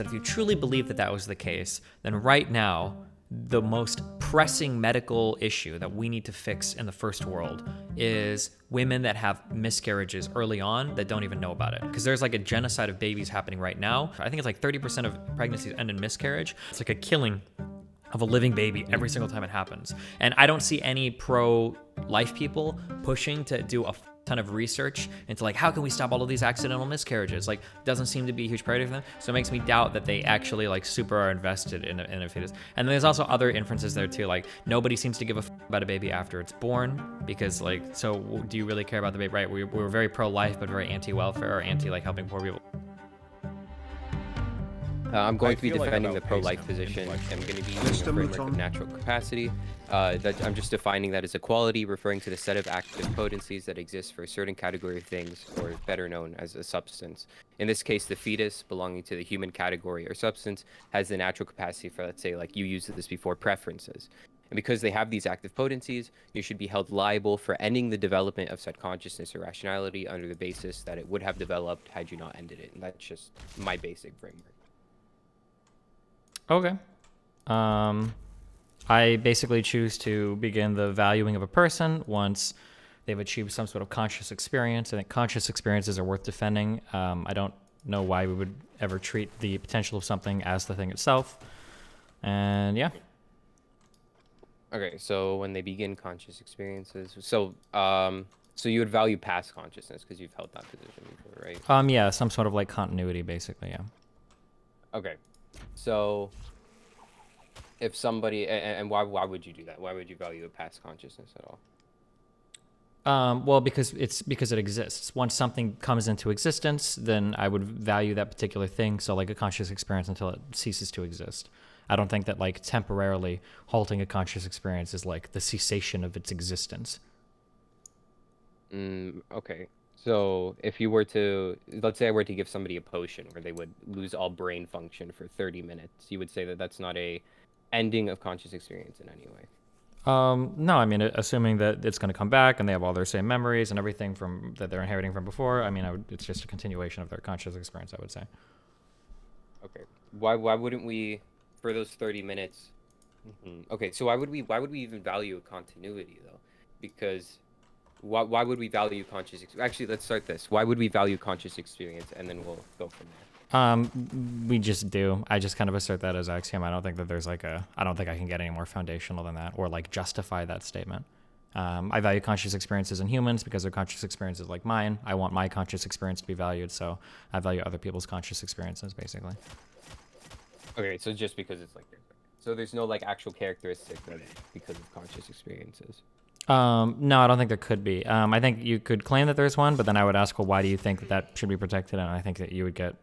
If you truly believe that that was the case, then right now, the most pressing medical issue that we need to fix in the first world is women that have miscarriages early on that don't even know about it. Because there's like a genocide of babies happening right now. I think it's like 30% of pregnancies end in miscarriage. It's like a killing of a living baby every single time it happens. And I don't see any pro-life people pushing to do a ton of research into like, how can we stop all of these accidental miscarriages? Like, doesn't seem to be a huge priority for them. So it makes me doubt that they actually like super are invested in a fetus. And there's also other inferences there too. Like, nobody seems to give a about a baby after it's born, because like, so do you really care about the baby? Right? We're very pro-life, but very anti-welfare or anti like helping poor people. I'm going I to be feel like defending I've the pro-life outpaced him position. I'm intellectually. going to be using a framework of natural capacity. I'm just defining that as a quality, referring to the set of active potencies that exist for a certain category of things, or better known as a substance. In this case, the fetus, belonging to the human category or substance, has the natural capacity for, let's say, like you used this before, preferences. And because they have these active potencies, you should be held liable for ending the development of said consciousness or rationality under the basis that it would have developed had you not ended it. And that's just my basic framework. Okay. I basically choose to begin the valuing of a person once they've achieved some sort of conscious experience. I think conscious experiences are worth defending. I don't know why we would ever treat the potential of something as the thing itself. And yeah. Okay, so when they begin conscious experiences, so you would value past consciousness because you've held that position before, right? Yeah, some sort of like continuity, basically, yeah. Okay, so if somebody, and why would you do that? Why would you value a past consciousness at all? Well, because it exists. Once something comes into existence, then I would value that particular thing. So like a conscious experience until it ceases to exist. I don't think that like temporarily halting a conscious experience is like the cessation of its existence. Okay. So if you were to, let's say I were to give somebody a potion where they would lose all brain function for 30 minutes, you would say that that's not a ending of conscious experience in any way. No, I mean, assuming that it's going to come back and they have all their same memories and everything from that they're inheriting from before, I mean, it's just a continuation of their conscious experience, I would say. Okay. Why wouldn't we, for those 30 minutes? Okay, so why would we even value a continuity though? Because why would we value conscious actually, let's start this. Why would we value conscious experience, and then we'll go from there. We just do. I just kind of assert that as axiom. I don't think that there's like I don't think I can get any more foundational than that or like justify that statement. I value conscious experiences in humans because they're conscious experiences like mine. I want my conscious experience to be valued, so I value other people's conscious experiences, basically. Okay, so just because it's like, so there's no like actual characteristic that because of conscious experiences. No, I don't think there could be. I think you could claim that there's one, but then I would ask, well, why do you think that that should be protected? And I think that you would get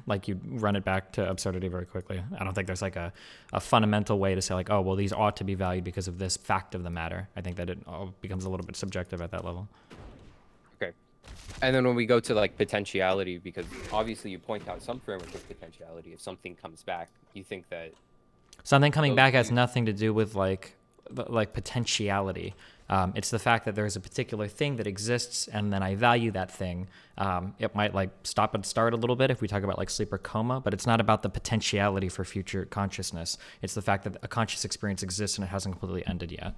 like you'd run it back to absurdity very quickly. I don't think there's like a fundamental way to say like, oh, well, these ought to be valued because of this fact of the matter. I think that it all becomes a little bit subjective at that level. Okay. And then when we go to like potentiality, because obviously you point out some framework of potentiality, if something comes back, you think that something coming back has nothing to do with like potentiality. It's the fact that there's a particular thing that exists, and then I value that thing. It might like stop and start a little bit if we talk about like sleep or coma, but it's not about the potentiality for future consciousness. It's the fact that a conscious experience exists and it hasn't completely ended yet.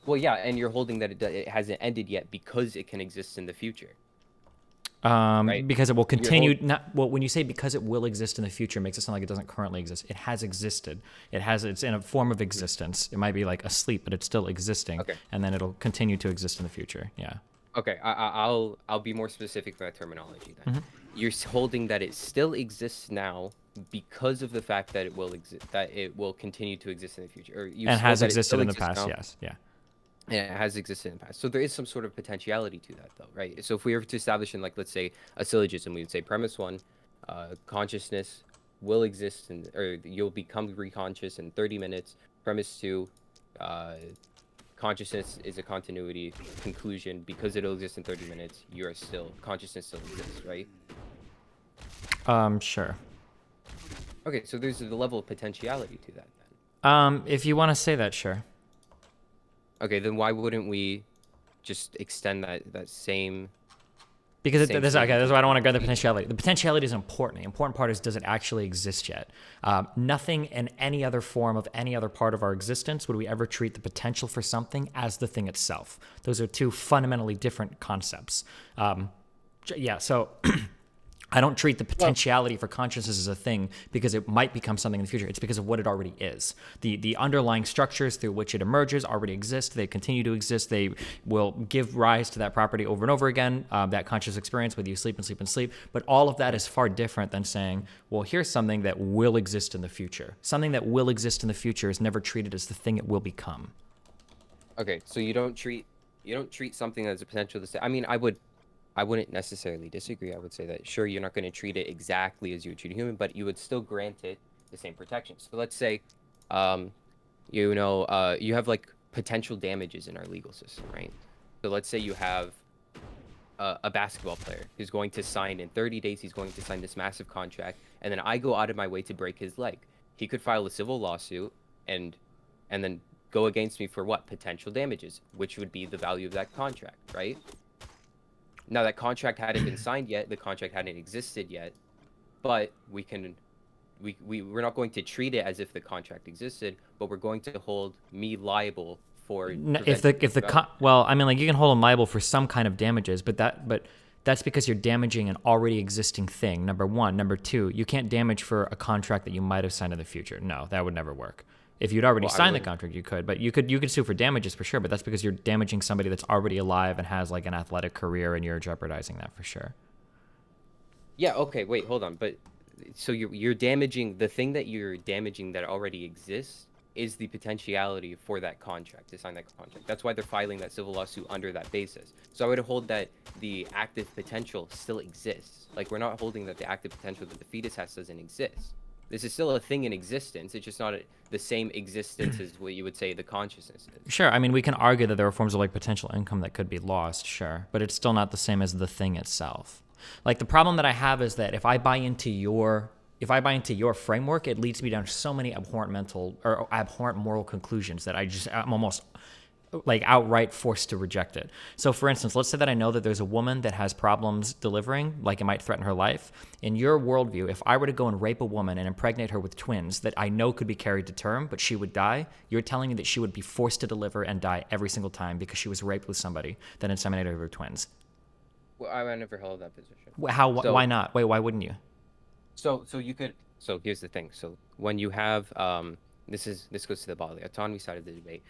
well, yeah, and you're holding that it hasn't ended yet because it can exist in the future. Right? Because it will continue. Well, when you say because it will exist in the future, it makes it sound like it doesn't currently exist. It has existed. It's in a form of existence. It might be like asleep, but it's still existing. Okay. And then it'll continue to exist in the future. Yeah. Okay, I'll be more specific with that terminology then. You're holding that it still exists now because of the fact that it will exist, that it will continue to exist in the future, or you And hold has that it existed still in the exists past. now. Yes. Yeah. And it has existed in the past. So there is some sort of potentiality to that, though, right? So if we were to establish in, like, let's say, a syllogism, we would say premise one, consciousness will exist, or you'll become reconscious in 30 minutes. Premise two, consciousness is a continuity. Conclusion, because it'll exist in 30 minutes, consciousness still exists, right? Sure. Okay, so there's the level of potentiality to that, then. If you want to say that, sure. Okay, then why wouldn't we just extend that same Because Same this, okay, statement this is to why I the don't want to go to the fetus. potentiality. The potentiality is important. The important part is, does it actually exist yet? Nothing in any other form of any other part of our existence would we ever treat the potential for something as the thing itself. Those are two fundamentally different concepts. Yeah, so I don't treat the Well, potentiality for consciousness as a thing because it might become something in the future. It's because of what it already is. The underlying structures through which it emerges already exist. They continue to exist. They will give rise to that property over and over again, that conscious experience, whether you sleep and sleep and sleep. But all of that is far different than saying, well, here's something that will exist in the future. Something that will exist in the future is never treated as the thing it will become. okay, so you don't treat something as a potential to say. I mean, I wouldn't necessarily disagree. I would say that sure, you're not going to treat it exactly as you would treat a human, but you would still grant it the same protections. So let's say, um, you have like potential damages in our legal system, right? So let's say you have a basketball player who's going to sign in 30 days. He's going to sign this massive contract, and then I go out of my way to break his leg. He could file a civil lawsuit and then go against me for what? Potential damages, which would be the value of that contract, right? Now that contract hadn't been signed yet, the contract hadn't existed yet, but we're not going to treat it as if the contract existed, but we're going to hold me liable for Well, I mean, like, you can hold them liable for some kind of damages, but that's because you're damaging an already existing thing. Number one. Number two, you can't damage for a contract that you might have signed in the future. No, that would never work. If you'd already signed the contract, you could, but you could sue for damages for sure. But that's because you're damaging somebody that's already alive and has like an athletic career, and you're jeopardizing that for sure. Yeah, okay, wait, hold on. But so you're damaging the thing that you're damaging that already exists is the potentiality for that contract to sign that contract. That's why they're filing that civil lawsuit under that basis. So I would hold that the active potential still exists. Like, we're not holding that the active potential that the fetus has doesn't exist. This is still a thing in existence. It's just not the same existence as what you would say the consciousness is. Sure. I mean, we can argue that there are forms of like potential income that could be lost, sure, but it's still not the same as the thing itself. Like, the problem that I have is that if I buy into your framework, it leads me down so many abhorrent moral conclusions that I'm almost like outright forced to reject it. So for instance, let's say that I know that there's a woman that has problems delivering, like it might threaten her life. In your worldview, if I were to go and rape a woman and impregnate her with twins that I know could be carried to term, but she would die, you're telling me that she would be forced to deliver and die every single time because she was raped with somebody that inseminated her with twins. Well, I never held that position. Why not? Wait, why wouldn't you? So you could. So here's the thing. So when you have this goes to the bodily autonomy side of the debate.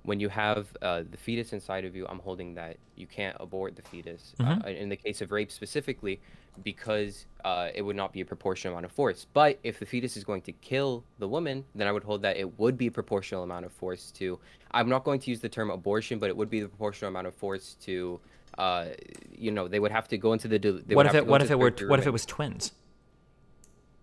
When you have the fetus inside of you, I'm holding that you can't abort the fetus. In the case of rape specifically, because it would not be a proportional amount of force. But if the fetus is going to kill the woman, then I would hold that it would be a proportional amount of force to. I'm not going to use the term abortion, but it would be the proportional amount of force to. They would have to go into the. What if it was twins?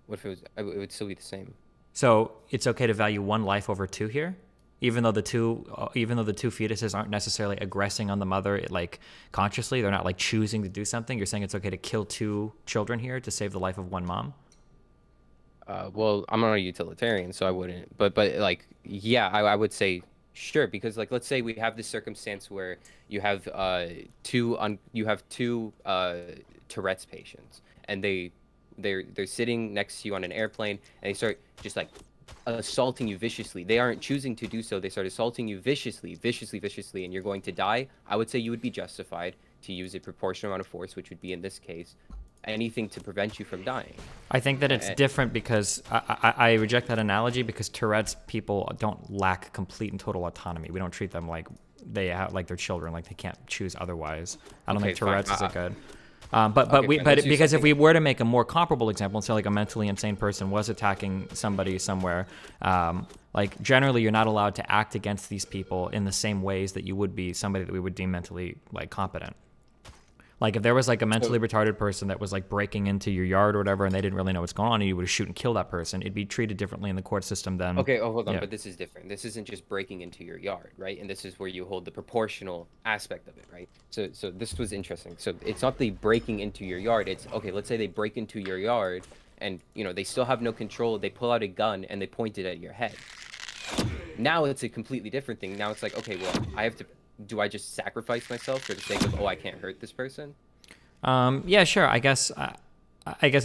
What if it was? It would still be the same. So it's okay to value one life over two here, even though the two fetuses aren't necessarily aggressing on the mother, like consciously. They're not like choosing to do something. You're saying it's okay to kill two children here to save the life of one mom. Well, I'm not a utilitarian, so I wouldn't. But like, yeah, I would say sure, because like, let's say we have this circumstance where you have two Tourette's patients, and they're sitting next to you on an airplane, and they start just like assaulting you viciously. They aren't choosing to do so. They start assaulting you viciously, and you're going to die. I would say you would be justified to use a proportional amount of force, which would be in this case anything to prevent you from dying. I think that it's different because I reject that analogy because Tourette's people don't lack complete and total autonomy. We don't treat them like like they're children, like they can't choose otherwise. I don't think Tourette's is a good. Because if we were to make a more comparable example and say like a mentally insane person was attacking somebody somewhere, like generally you're not allowed to act against these people in the same ways that you would be somebody that we would deem mentally like competent. Like if there was like a mentally retarded person that was like breaking into your yard or whatever and they didn't really know what's going on and you would shoot and kill that person, it'd be treated differently in the court system than... Okay, hold on, but this is different. This isn't just breaking into your yard, right? And this is where you hold the proportional aspect of it, right? So this was interesting. So it's not the breaking into your yard. It's, okay, let's say they break into your yard and, they still have no control. They pull out a gun and they point it at your head. Now it's a completely different thing. Now it's like, okay, well, do I just sacrifice myself for the sake of, I can't hurt this person? Yeah, sure. I guess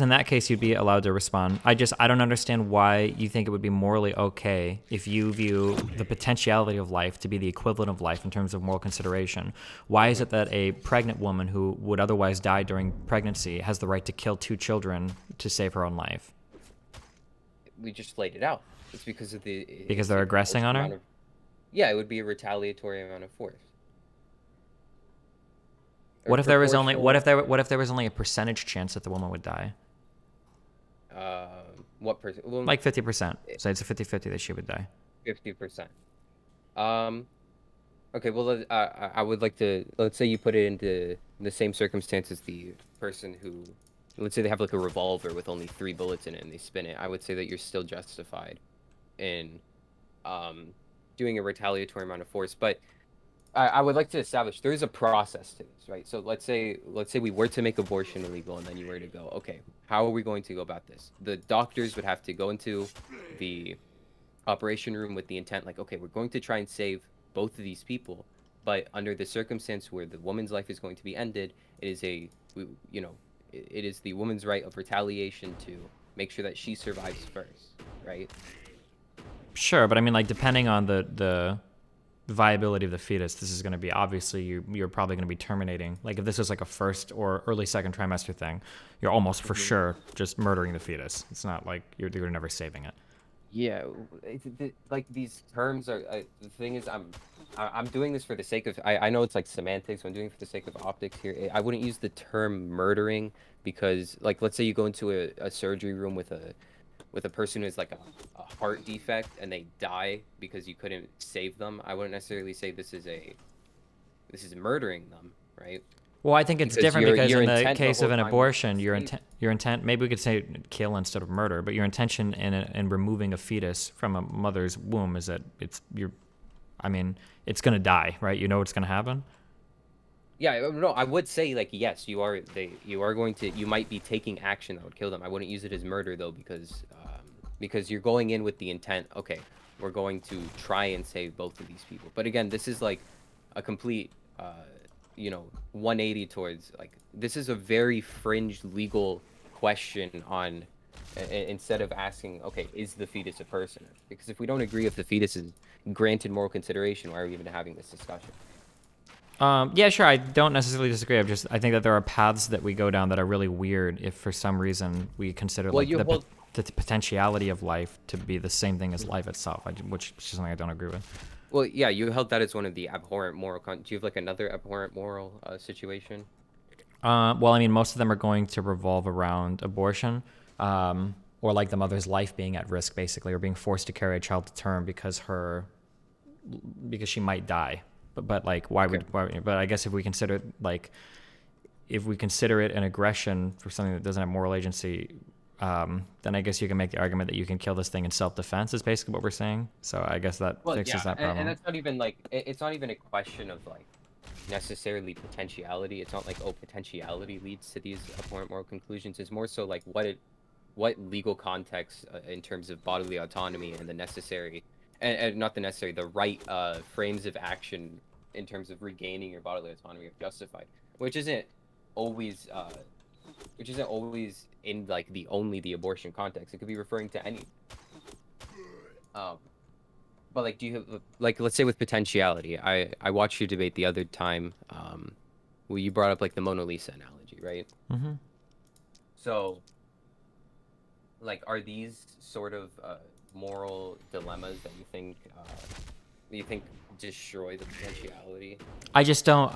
in that case you'd be allowed to respond. I don't understand why you think it would be morally okay if you view the potentiality of life to be the equivalent of life in terms of moral consideration. Why is it that a pregnant woman who would otherwise die during pregnancy has the right to kill 2 children to save her own life? We just laid it out. It's because of Because they're aggressing on her? Yeah, it would be a retaliatory amount of force. What if there was only what if there was only a percentage chance that the woman would die? What percent? Well, Like 50%. So it's a 50-50 that she would die. 50%. Okay, well, I would like to, let's say you put it into the same circumstance as the person who, let's say they have like a revolver with only 3 bullets in it and they spin it. I would say that you're still justified in doing a retaliatory amount of force. But I would like to establish there is a process to this, right? So let's say we were to make abortion illegal and then you were to go, okay, how are we going to go about this? The doctors would have to go into the operation room with the intent like, okay, we're going to try and save both of these people, but under the circumstance where the woman's life is going to be ended, it is it is the woman's right of retaliation to make sure that she survives first, right? Sure, but I mean, like, depending on the viability of the fetus, this is going to be obviously you're probably going to be terminating. Like, if this is like a first or early second trimester thing, you're almost for sure just murdering the fetus. It's not like you're never saving it. Yeah, like these terms are. The thing is, I'm doing this for the sake of. I know it's like semantics. I'm doing it for the sake of optics here. I wouldn't use the term murdering because, like, let's say you go into a surgery room with a person who has like a heart defect and they die because you couldn't save them. I wouldn't necessarily say this is murdering them, right? Well, I think it's Because different because in the intent the case whole of an time abortion, was your intent, maybe we could say kill instead of murder, but your intention in removing a fetus from a mother's womb is that it's going to die, right? You know what's going to happen? Yeah, no, I would say like yes, you might be taking action that would kill them. I wouldn't use it as murder though because you're going in with the intent, okay, we're going to try and save both of these people. But again, this is like a complete 180 towards like this is a very fringe legal question on instead of asking, okay, is the fetus a person? Because if we don't agree if the fetus is granted moral consideration, why are we even having this discussion? Yeah, sure. I don't necessarily disagree. I think that there are paths that we go down that are really weird if for some reason we consider the potentiality of life to be the same thing as life itself, which is something I don't agree with. Well, yeah, you held that as one of the abhorrent moral. Do you have like another abhorrent moral situation? Well, I mean, most of them are going to revolve around abortion, or like the mother's life being at risk, basically, or being forced to carry a child to term because she might die. But like, why would? But I guess if we consider it an aggression for something that doesn't have moral agency, then I guess you can make the argument that you can kill this thing in self-defense. Is basically what we're saying. So I guess that fixes that problem. And that's not even like it's not even a question of like necessarily potentiality. It's not like potentiality leads to these abhorrent moral conclusions. It's more so like what legal context in terms of bodily autonomy and the necessary and not the necessary the right frames of action in terms of regaining your bodily autonomy are justified, which isn't always in like the abortion context. It could be referring to any. But like, do you have like, let's say with potentiality, I watched your debate the other time, where you brought up like the Mona Lisa analogy, right? Mm-hmm. So, like, are these sort of moral dilemmas that you think destroy the potentiality? I just don't.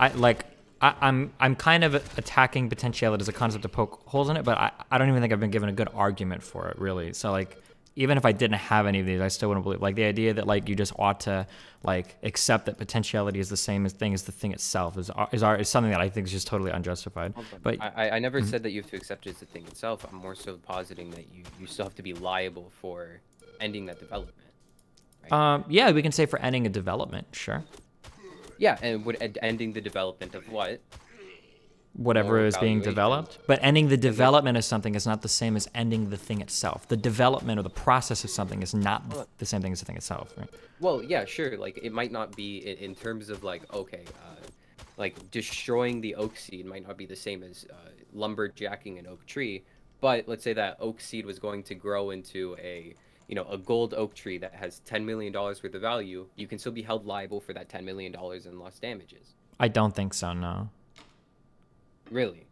I'm kind of attacking potentiality as a concept to poke holes in it, but I don't even think I've been given a good argument for it, really. So like, even if I didn't have any of these, I still wouldn't believe. Like the idea that like you just ought to like accept that potentiality is the same as the thing itself is something that I think is just totally unjustified. But I never said that you have to accept it as the thing itself. I'm more so positing that you still have to be liable for ending that development. Right? Yeah, we can say for ending a development, sure. Yeah, and ending the development of what? Whatever is being developed. But ending the development of something is not the same as ending the thing itself. The development or the process of something is not the same thing as the thing itself, right? Well, yeah, sure. Like, it might not be in terms of, like, okay, like destroying the oak seed might not be the same as lumberjacking an oak tree, but let's say that oak seed was going to grow into a gold oak tree that has $10 million worth of value. You can still be held liable for that $10 million in lost damages. I don't think so. No. Really?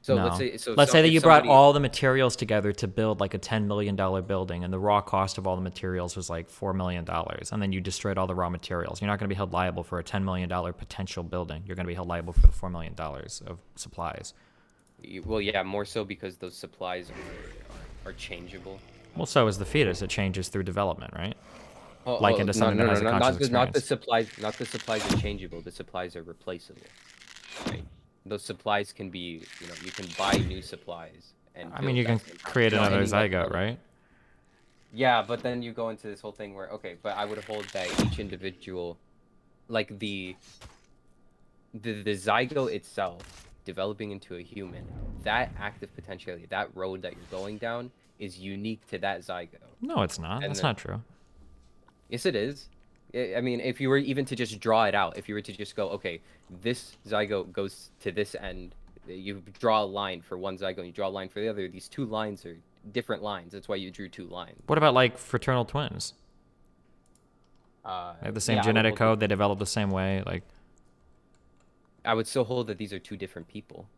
So let's No. say Let's say that if you brought somebody all the materials together to build like a $10 million building, and the raw cost of all the materials was like $4 million, and then you destroyed all the raw materials. You're not going to be held liable for a $10 million potential building. You're going to be held liable for the $4 million of supplies. well, yeah, more so because those supplies are changeable. Well, so is the fetus. It changes through development, right? Oh, Like oh, into no, something no, that no, has a no, conscious not the experience. supplies. Not the supplies are changeable. The supplies are replaceable. Right? Those supplies can be, you can buy new supplies and I mean, build you can that same house. create another Any like zygote, other. right? Yeah, but then you go into this whole thing where, okay, but I would hold that each individual, like the zygote itself developing into a human, that active potentiality, that road that you're going down is unique to that zygote. No, it's not. And That's then, not true. yes, it is. I mean, if you were even to just draw it out, if you were to just go, okay, this zygote goes to this end, you draw a line for one zygote, you draw a line for the other. These two lines are different lines. That's why you drew two lines. What about like fraternal twins? They have the same Yeah, I would genetic hold code. They develop the same way. Like, I would still hold that these are two different people.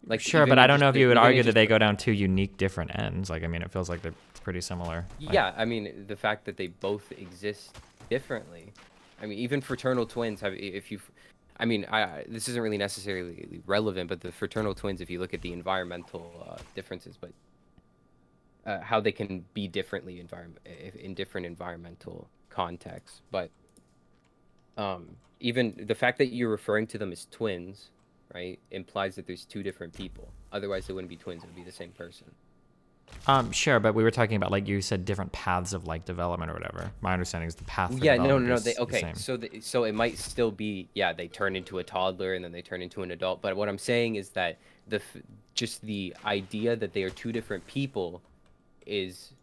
Like, sure, but I don't know if you would argue that they go down two unique different ends. Like, I mean, it feels like they're pretty similar. Yeah, I mean, the fact that they both exist differently. I mean, even fraternal twins have, if you, I mean, this isn't really necessarily relevant, but the fraternal twins, if you look at the environmental differences, but how they can be differently in different environmental contexts. But even the fact that you're referring to them as twins, right, implies that there's two different people. Otherwise, they wouldn't be twins; it would be the same person. Sure, but we were talking about, like you said, different paths of like development or whatever. My understanding is the path for Yeah, no, development no, no. is They the okay. same. So it might still be, yeah, they turn into a toddler and then they turn into an adult. But what I'm saying is that just the idea that they are two different people is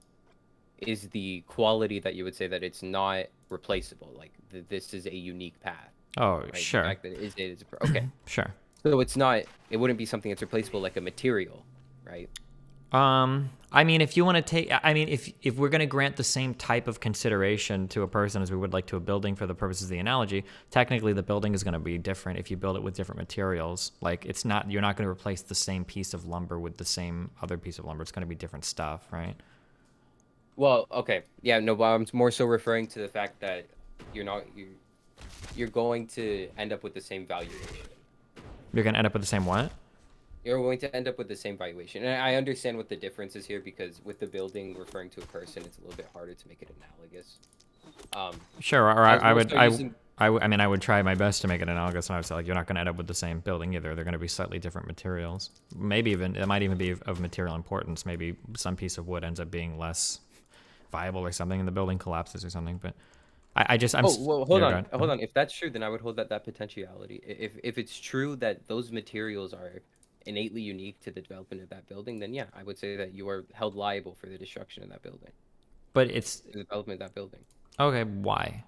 the quality that you would say that it's not replaceable. Like this is a unique path, Oh, right? The sure, fact that it is okay. sure. So it's not. It wouldn't be something that's replaceable like a material, right? I mean, if you want to take, I mean, if we're going to grant the same type of consideration to a person as we would like to a building for the purposes of the analogy, technically the building is going to be different if you build it with different materials. Like, it's not, you're not going to replace the same piece of lumber with the same other piece of lumber. It's going to be different stuff, right? Well, okay, yeah, no, but I'm more so referring to the fact that you're not you're going to end up with the same valuation. You're going to end up with the same what? You're going to end up with the same valuation. And I understand what the difference is here because with the building referring to a person, it's a little bit harder to make it analogous. Sure, or I was I more would, so using- I mean, I would try my best to make it analogous, and I would say, like, you're not going to end up with the same building either. They're going to be slightly different materials. Maybe even, it might even be of material importance. Maybe some piece of wood ends up being less viable or something, and the building collapses or something. But I'm Oh, well, hold yeah, on, hold on. If that's true, then I would hold that potentiality. If it's true that those materials are innately unique to the development of that building, then yeah, I would say that you are held liable for the destruction of that building, But it's the development of that building. okay. Why?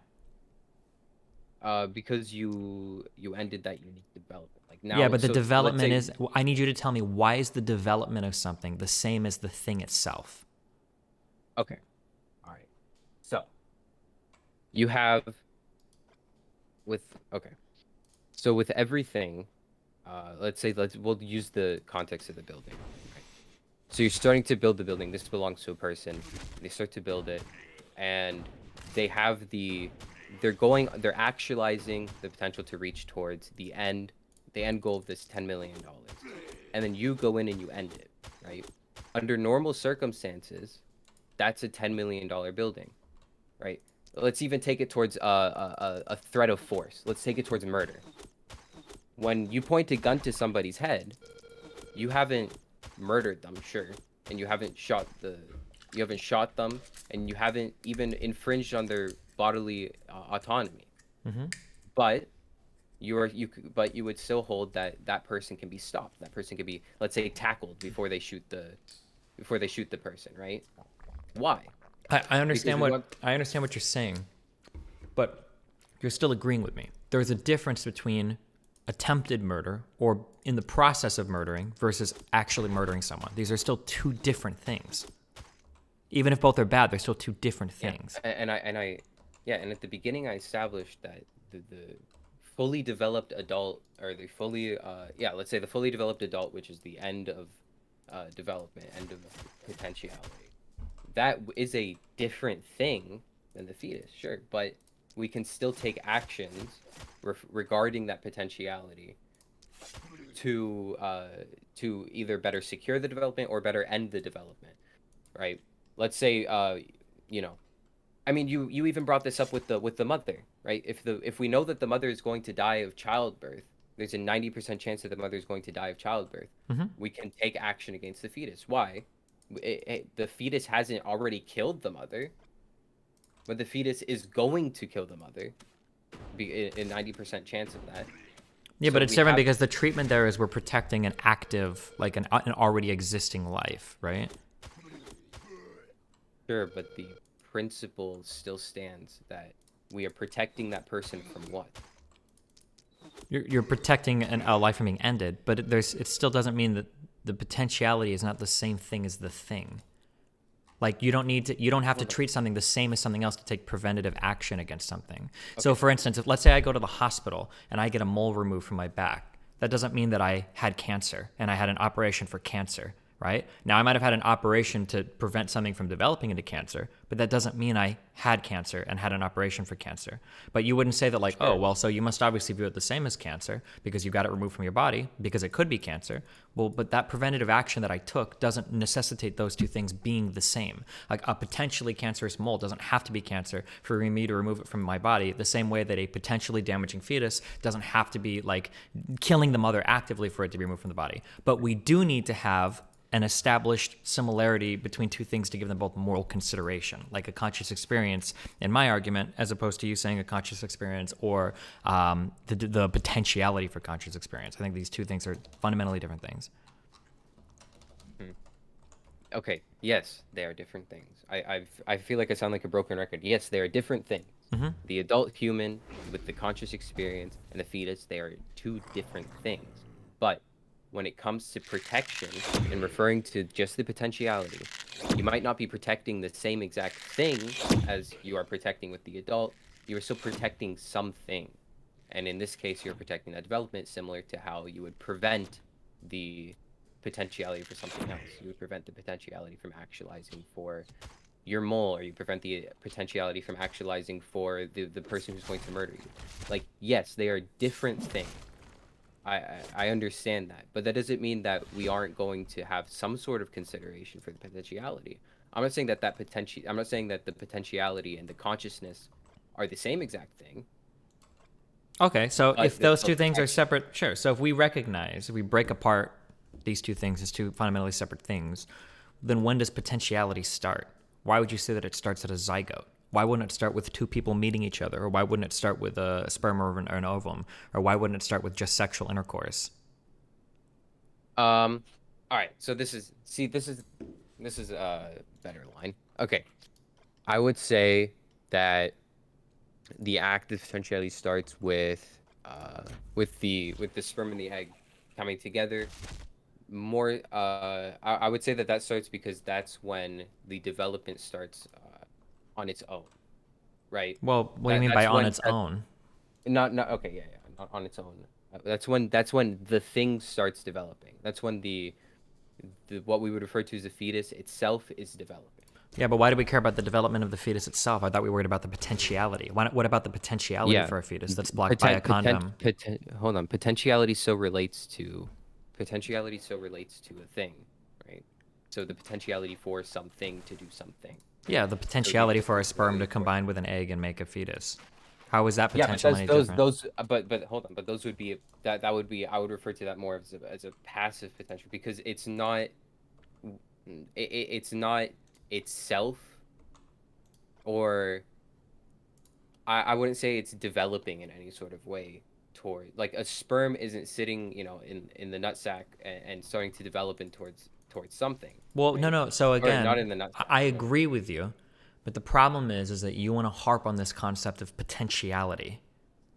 Because you ended that unique development. Like Yeah, now, but the so let's development say, is. I need you to tell me, why is the development of something the same as the thing itself? okay, all right. So you have with okay. So with everything, let's say we'll use the context of the building. Right? So you're starting to build the building. This belongs to a person. They start to build it, and they have they're actualizing the potential to reach towards the end goal of this $10 million. And then you go in and you end it, right? Under normal circumstances, that's a $10 million building, right? Let's even take it towards a threat of force. Let's take it towards murder. When you point a gun to somebody's head, you haven't murdered them, sure, and you haven't shot them, and you haven't even infringed on their bodily autonomy. Mm-hmm. But but you would still hold that person can be stopped. That person can be, let's say, tackled before they shoot the person, right? Why? I understand Because I understand what you're saying, but you're still agreeing with me. There's a difference between attempted murder or in the process of murdering versus actually murdering someone. These are still two different things. Even if both are bad, they're still two different things. Yeah. And at the beginning I established that the fully developed adult, or the fully let's say the fully developed adult, which is the end of development, end of potentiality, that is a different thing than the fetus, sure, but we can still take actions regarding that potentiality to either better secure the development or better end the development, right? Let's say I mean, you even brought this up with the mother, right? If we know that the mother is going to die of childbirth, there's a 90% chance that the mother is going to die of childbirth. Mm-hmm. We can take action against the fetus. Why? The fetus hasn't already killed the mother, but the fetus is going to kill the mother. Be a 90% chance of that. Yeah, So but it's we different have- because the treatment there is we're protecting an active, like an already existing life, right? Sure, but the principle still stands that we are protecting that person from what? You're protecting a life from being ended, but it still doesn't mean that the potentiality is not the same thing as the thing. Like you don't have to treat something the same as something else to take preventative action against something. Okay. So for instance, if let's say I go to the hospital and I get a mole removed from my back, that doesn't mean that I had cancer and I had an operation for cancer, right? Now I might have had an operation to prevent something from developing into cancer, but that doesn't mean I had cancer and had an operation for cancer. But you wouldn't say that like, oh, well, so you must obviously view it the same as cancer because you got it removed from your body because it could be cancer. Well, but that preventative action that I took doesn't necessitate those two things being the same. Like a potentially cancerous mole doesn't have to be cancer for me to remove it from my body, the same way that a potentially damaging fetus doesn't have to be like killing the mother actively for it to be removed from the body. But we do need to have an established similarity between two things to give them both moral consideration, like a conscious experience in my argument, as opposed to you saying a conscious experience or the potentiality for conscious experience. I think these two things are fundamentally different things. Okay, yes, they are different things. I feel like I sound like a broken record. Yes, they are different things. Mm-hmm. The adult human with the conscious experience and the fetus, they are two different things. But when it comes to protection and referring to just the potentiality, you might not be protecting the same exact thing as you are protecting with the adult. You are still protecting something. And in this case, you're protecting that development, similar to how you would prevent the potentiality for something else. You would prevent the potentiality from actualizing for your mole, or you prevent the potentiality from actualizing for the person who's going to murder you. Like, yes, they are different things. I understand that, but that doesn't mean that we aren't going to have some sort of consideration for the potentiality. I'm not saying that I'm not saying that the potentiality and the consciousness are the same exact thing. Okay, so if those two things are separate, sure. So if we break apart these two things as two fundamentally separate things, then when does potentiality start? Why would you say that it starts at a zygote? Why wouldn't it start with two people meeting each other? Or why wouldn't it start with a sperm or an ovum? Or why wouldn't it start with just sexual intercourse? All right. So this is a better line. Okay. I would say that the act of potentiality starts with the sperm and the egg coming together. More, I would say that starts because that's when the development starts on its own, right? Well, what do you mean by on its own? Not okay, yeah, not on its own. That's when the thing starts developing. That's when the what we would refer to as the fetus itself is developing. Yeah, but why do we care about the development of the fetus itself? I thought we were worried about the potentiality. What about the potentiality for a fetus that's blocked by a condom? Hold on. Potentiality so relates to a thing, right? So the potentiality for something to do something. Yeah, the potentiality for a sperm to combine with an egg and make a fetus. How is that potential any different? But hold on. But those would be that would be, I would refer to that more as a passive potential, because it's not itself, or I wouldn't say it's developing in any sort of way toward, like, a sperm isn't sitting, in the nutsack and starting to develop towards something. Well, right? no. So again, not in the nutsack. I agree with you, but the problem is that you want to harp on this concept of potentiality.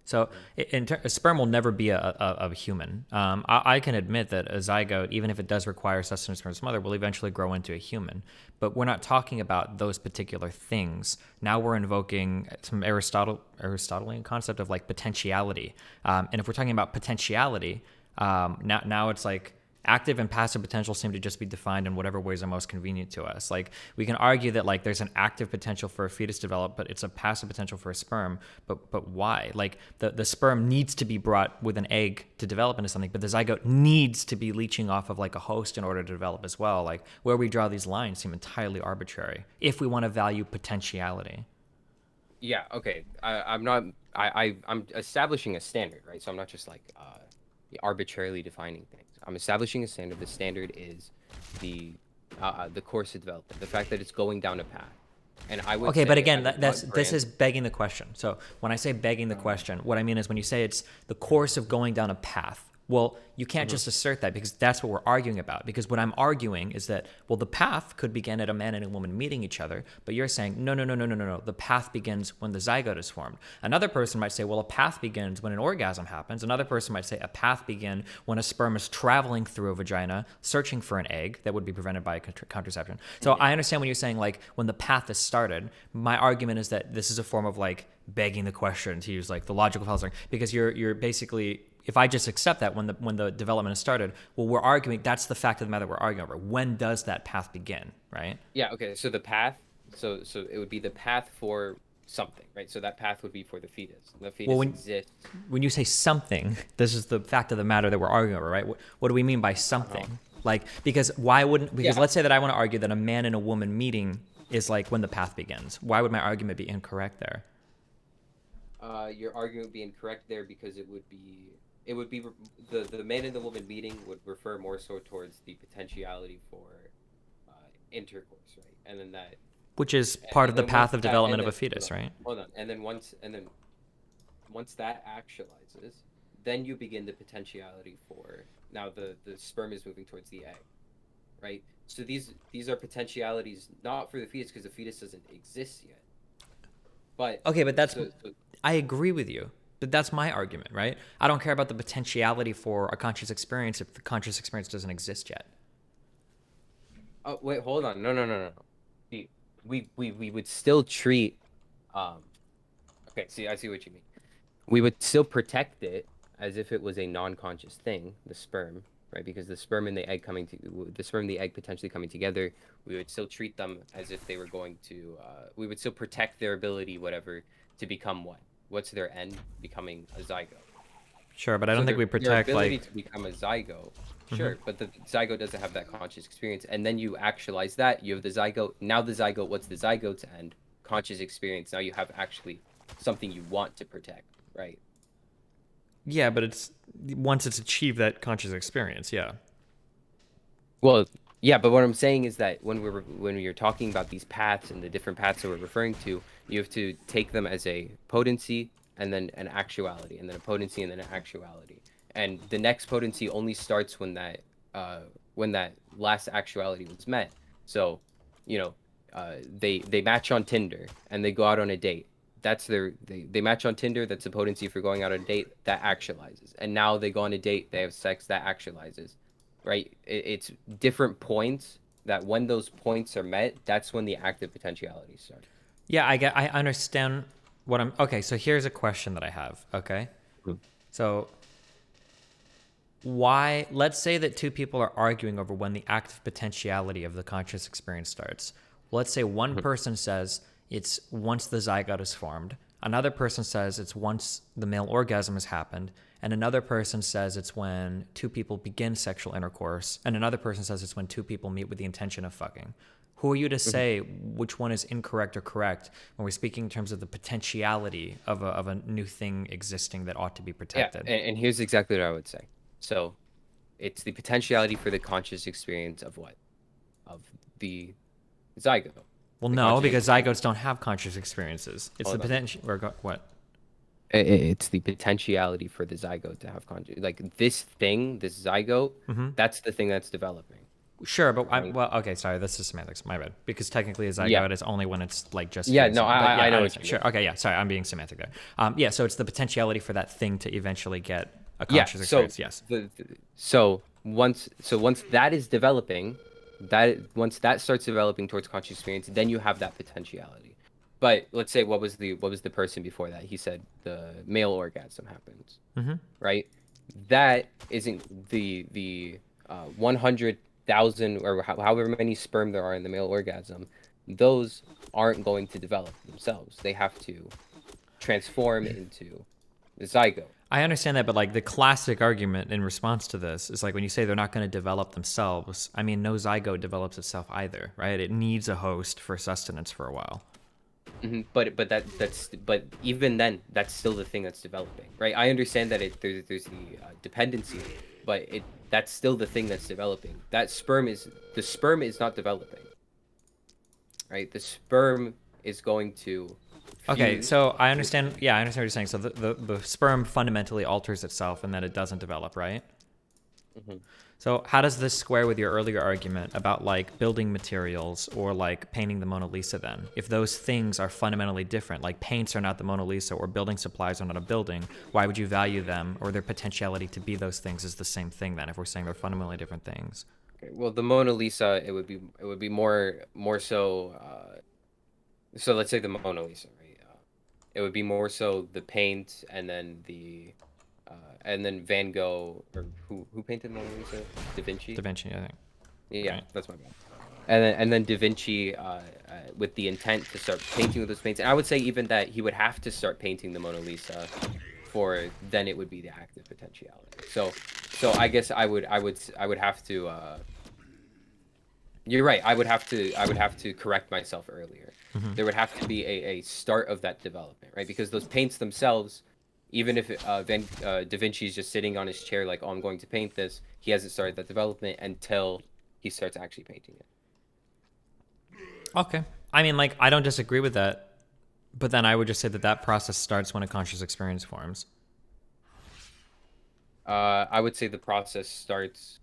So a sperm will never be a human. I can admit that a zygote, even if it does require sustenance from its mother, will eventually grow into a human. But we're not talking about those particular things. Now we're invoking some Aristotelian concept of like potentiality. And if we're talking about potentiality, now it's like active and passive potential seem to just be defined in whatever ways are most convenient to us. Like we can argue that like there's an active potential for a fetus to develop, but it's a passive potential for a sperm. But why? Like the sperm needs to be brought with an egg to develop into something, but the zygote needs to be leeching off of like a host in order to develop as well. Like where we draw these lines seem entirely arbitrary if we want to value potentiality. Yeah. Okay. I'm not. I'm establishing a standard, right? So I'm not just like arbitrarily defining things. I'm establishing a standard. The standard is the course of development, the fact that it's going down a path. And I would Okay, say but again, I would this not grant. is begging the question. So when I say begging the question, what I mean is when you say it's the course of going down a path. Well, you can't just assert that because that's what we're arguing about. Because what I'm arguing is that, well, the path could begin at a man and a woman meeting each other, but you're saying, no, no, no, no, no, no, no. The path begins when the zygote is formed. Another person might say, well, a path begins when an orgasm happens. Another person might say a path begins when a sperm is traveling through a vagina, searching for an egg that would be prevented by contraception. So I understand when you're saying, like, when the path is started. My argument is that this is a form of, like, begging the question, to use, like, the logical fallacy, because you're basically, if I just accept that when the development has started, well, we're arguing, that's the fact of the matter we're arguing over. When does that path begin, right? Yeah. Okay. So the path. So it would be the path for something, right? So that path would be for the fetus. The Well, fetus exists. when you say something, this is the fact of the matter that we're arguing over, right? What do we mean by something? Like, because why wouldn't, because Yeah. let's say that I want to argue that a man and a woman meeting is like when the path begins. Why would my argument be incorrect there? Your argument would be incorrect there because it would be the man and the woman meeting would refer more so towards the potentiality for intercourse, right? And then that Which is part of and the then once path of that development and of a then fetus, right? hold on and then once that actualizes, then you begin the potentiality for now the sperm is moving towards the egg, right? So these are potentialities not for the fetus because the fetus doesn't exist yet, but Okay, but so I agree with you. But that's my argument, right? I don't care about the potentiality for a conscious experience if the conscious experience doesn't exist yet. oh wait, hold on, no. See, we would still treat um okay, see, I see what you mean. We would still protect it as if it was a non-conscious thing, the sperm, right? Because the sperm and the egg potentially coming together, we would still treat them as if they were going to, we would still protect their ability, whatever, to become what? What's their end? Becoming a zygote. Sure, but I So don't think we their protect ability like to become a zygote, sure, but the zygote doesn't have that conscious experience, and then you actualize that. You have the zygote. Now the zygote. What's the zygote's end? Conscious experience. Now you have actually something you want to protect, right? yeah, but it's once it's achieved that conscious experience, yeah. Well, yeah, but what I'm saying is that when you're talking about these paths and the different paths that we're referring to, you have to take them as a potency and then an actuality, and then a potency and then an actuality. And the next potency only starts when that last actuality was met. So, you know, they match on Tinder and they go out on a date. They match on Tinder. That's a potency for going out on a date that actualizes. And now they go on a date. They have sex that actualizes, right? It's different points that when those points are met, that's when the active potentiality starts. Yeah, I understand what I'm okay, so here's a question that I have, okay? Mhm. So why let's say that two people are arguing over when the active potentiality of the conscious experience starts. Let's say one person says it's once the zygote is formed, another person says it's once the male orgasm has happened, and another person says it's when two people begin sexual intercourse, and another person says it's when two people meet with the intention of fucking. Who are you to say which one is incorrect or correct when we're speaking in terms of the potentiality of a new thing existing that ought to be Yeah, protected? and here's exactly what I would say. So it's the potentiality for the conscious experience of what? Of the zygote. Well, The no, conscious because experience. zygotes don't have conscious experiences. It's the Hold on. potential. What? It's the potentiality for the zygote to have conscious. Like this thing, this zygote, Mm-hmm. that's the thing that's developing. Sure, but right? well, okay, sorry, this is semantics, my bad. Because technically a Yeah. zygote is only when it's like just Yeah. No, fusing. But yeah, I I know what understand. you mean. Sure, okay, yeah, sorry, I'm being semantic there. Yeah, so it's the potentiality for that thing to eventually get a Yeah. conscious So experience. Yes. once that is developing, that once that starts developing towards conscious experience, then you have that potentiality. But let's say what was the person before that? He said the male orgasm happens, Mm-hmm. right? That isn't the 100,000 or however many sperm there are in the male orgasm. Those aren't going to develop themselves. They have to transform into the zygote. I understand that, but like the classic argument in response to this is like when you say they're not going to develop themselves, I mean, no zygote develops itself either, right? It needs a host for sustenance for a while. But even then, that's still the thing that's developing, right? I understand that there's the dependency, but that's still the thing that's developing. The sperm is not developing, right? The sperm is going to Okay, fuse. so I understand. Yeah, I understand what you're saying. So the sperm fundamentally alters itself and then it doesn't develop, right? Mhm. So how does this square with your earlier argument about like building materials or like painting the Mona Lisa then? If those things are fundamentally different, like paints are not the Mona Lisa or building supplies are not a building, why would you value them or their potentiality to be those things as the same thing then if we're saying they're fundamentally different things? Okay, well, the Mona Lisa, it would be more so. So let's say the Mona Lisa, right? It would be more so the paint, and then Van Gogh, or who painted Mona Lisa? Da Da Vinci. Vinci, I think. Yeah, Right. that's my bad. And then Da Vinci, with the intent to start painting with those paints. And I would say even that he would have to start painting the Mona Lisa, for then it would be the active potentiality. So I guess I would have to. You're right. I would have to correct myself earlier. Mm-hmm. There would have to be a start of that development, right? Because those paints themselves, even if Da Vinci's just sitting on his chair like, oh, I'm going to paint this, he hasn't started that development until he starts actually painting it. Okay. I mean, like, I don't disagree with that, but then I would just say that that process starts when a conscious experience forms. I would say the process starts.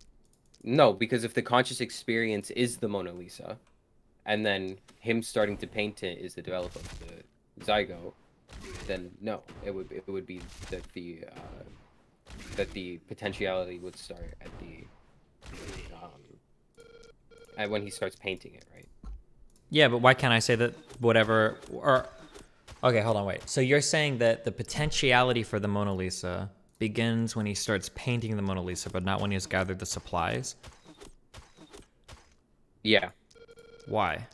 No, because if the conscious experience is the Mona Lisa, and then him starting to paint it is the development of the zygote, then no, it would be that the potentiality would start um, at when he starts painting it, right? Yeah, but why can't I say that whatever or okay, hold on, wait. So you're saying that the potentiality for the Mona Lisa begins when he starts painting the Mona Lisa, but not when he has gathered the supplies? Yeah, Why?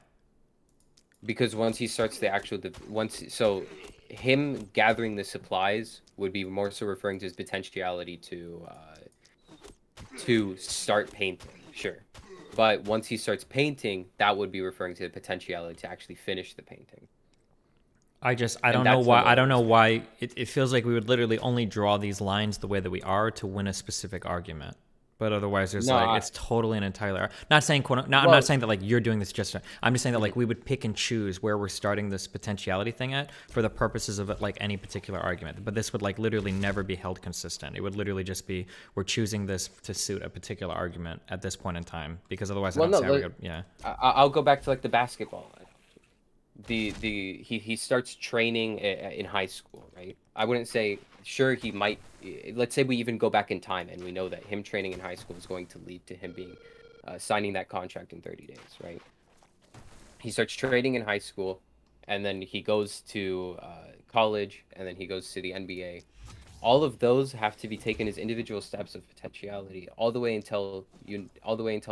because once he starts the actual once so him gathering the supplies would be more so referring to his potentiality to start painting, sure. But once he starts painting, that would be referring to the potentiality to actually finish the painting. I And don't know that's the why. I Mona don't know Lisa. why. It feels like we would literally only draw these lines the way that we are to win a specific argument. But otherwise, there's No, like it's totally and entirely. Not saying no, I'm not well, saying that like you're doing this just. I'm just saying that mhm. like we would pick and choose where we're starting this potentiality thing at for the purposes of like any particular argument. But this would like literally never be held consistent. It would literally just be we're choosing this to suit a particular argument at this point in time because otherwise I Well, don't no, see how we could. Yeah. I'll go back to like the basketball. He starts training in high school, right? I wouldn't say sure he might. Let's say we even go back in time and we know that him training in high school is going to lead to him being signing that contract in 30 days, right? He starts training in high school, and then he goes to college, and then he goes to the NBA. All of those have to be taken as individual steps of potentiality, all the way until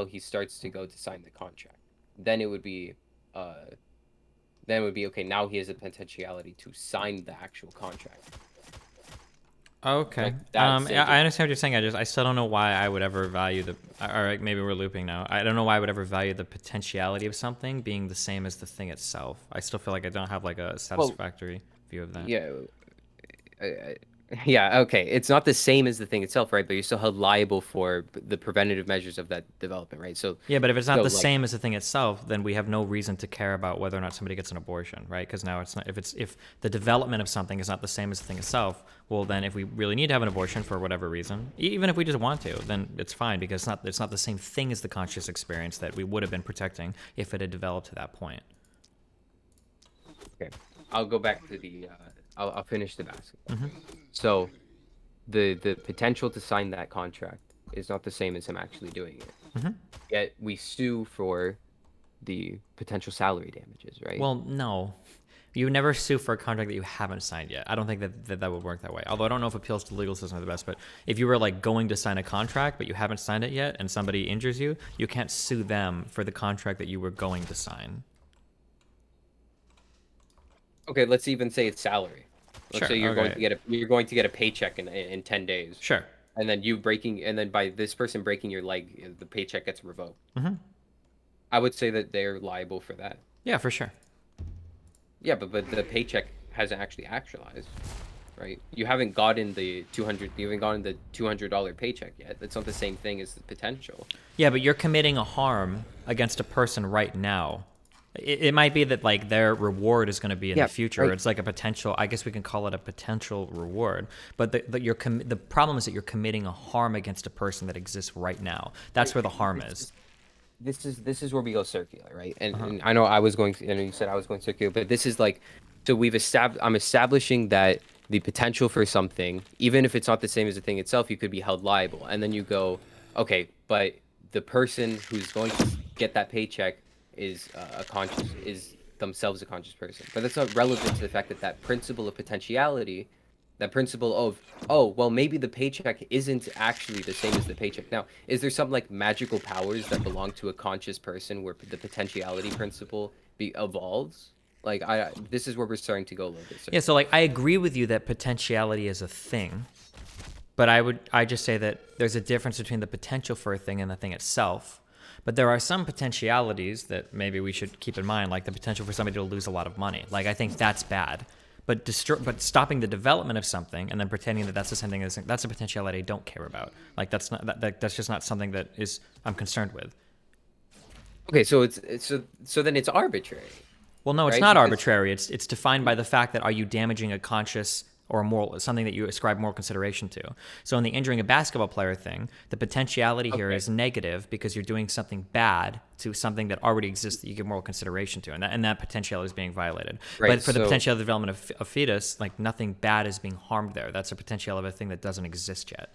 he starts to go to sign the contract. Then it would be uh, okay. Now he has a potentiality to sign the actual contract. Okay. Like that Yeah, stage of I understand what you're saying. I still don't know why I would ever value the. All right, maybe we're looping now. I don't know why I would ever value the potentiality of something being the same as the thing itself. I still feel like I don't have like a well, satisfactory view of that. yeah. Yeah, okay. It's not the same as the thing itself, right? But you're still held liable for the preventative measures of that development, right? Yeah, but if it's not So the like, same as the thing itself, then we have no reason to care about whether or not somebody gets an abortion, right? Because now it's not if the development of something is not the same as the thing itself, well then if we really need to have an abortion for whatever reason, even if we just want to, then it's fine because it's not the same thing as the conscious experience that we would have been protecting if it had developed to that point. okay, I'll go back to the. I'll finish the basketball Hmm. thing. So the potential to sign that contract is not the same as him actually doing it. Hmm. Yet we sue for the potential salary damages, right? Well, no. You would never sue for a contract that you haven't signed yet. I don't think that would work that way. Although I don't know if appeals to the legal system are the best, but if you were like going to sign a contract but you haven't signed it yet and somebody injures you, you can't sue them for the contract that you were going to sign. Okay, let's even say it's salary. Let's Sure. say Okay. you're going to get a paycheck in 10 days. Sure. And then by this person breaking your leg, the paycheck gets revoked. Hmm. I would say that they're liable for that. Yeah, for sure. Yeah, but the paycheck hasn't actually actualized, right? You haven't gotten the $200 paycheck yet. That's not the same thing as the potential. Yeah, but you're committing a harm against a person right now. It might be that like their reward is going to be in the Yeah, future. Or right. it's like a potential. I guess we can call it a potential reward. But the problem is that you're committing a harm against a person that exists right now. That's Right. where the harm This is. is this is where we go circular, right? Uh-huh. And I know you said I was going circular, but this is like, so I'm establishing that the potential for something, even if it's not the same as the thing itself, you could be held liable. And then you go, okay, but the person who's going to get that paycheck is themselves a conscious person. But that's not relevant to the fact that that principle of potentiality, that principle of, oh, well, maybe the paycheck isn't actually the same as the paycheck. Now, is there some like magical powers that belong to a conscious person where the potentiality principle evolves? Like, this is where we're starting to go a little bit. Yeah. So like I agree with you that potentiality is a thing, but I just say that there's a difference between the potential for a thing and the thing itself. But there are some potentialities that maybe we should keep in mind, like the potential for somebody to lose a lot of money. Like I think that's bad. But stopping the development of something and then pretending that that's the same thing as that's a potentiality I don't care about. Like that's just not something that is I'm concerned with. Okay, so so then it's arbitrary, Well, no, it's right? not Because arbitrary. It's defined by the fact that are you damaging a conscious or a moral something that you ascribe moral consideration to. So in the injuring a basketball player thing, the potentiality here okay, is negative because you're doing something bad to something that already exists that you give moral consideration to, and that potentiality is being violated. right. But for the So potentiality development of a fetus, like nothing bad is being harmed there. That's a potential of a thing that doesn't exist yet.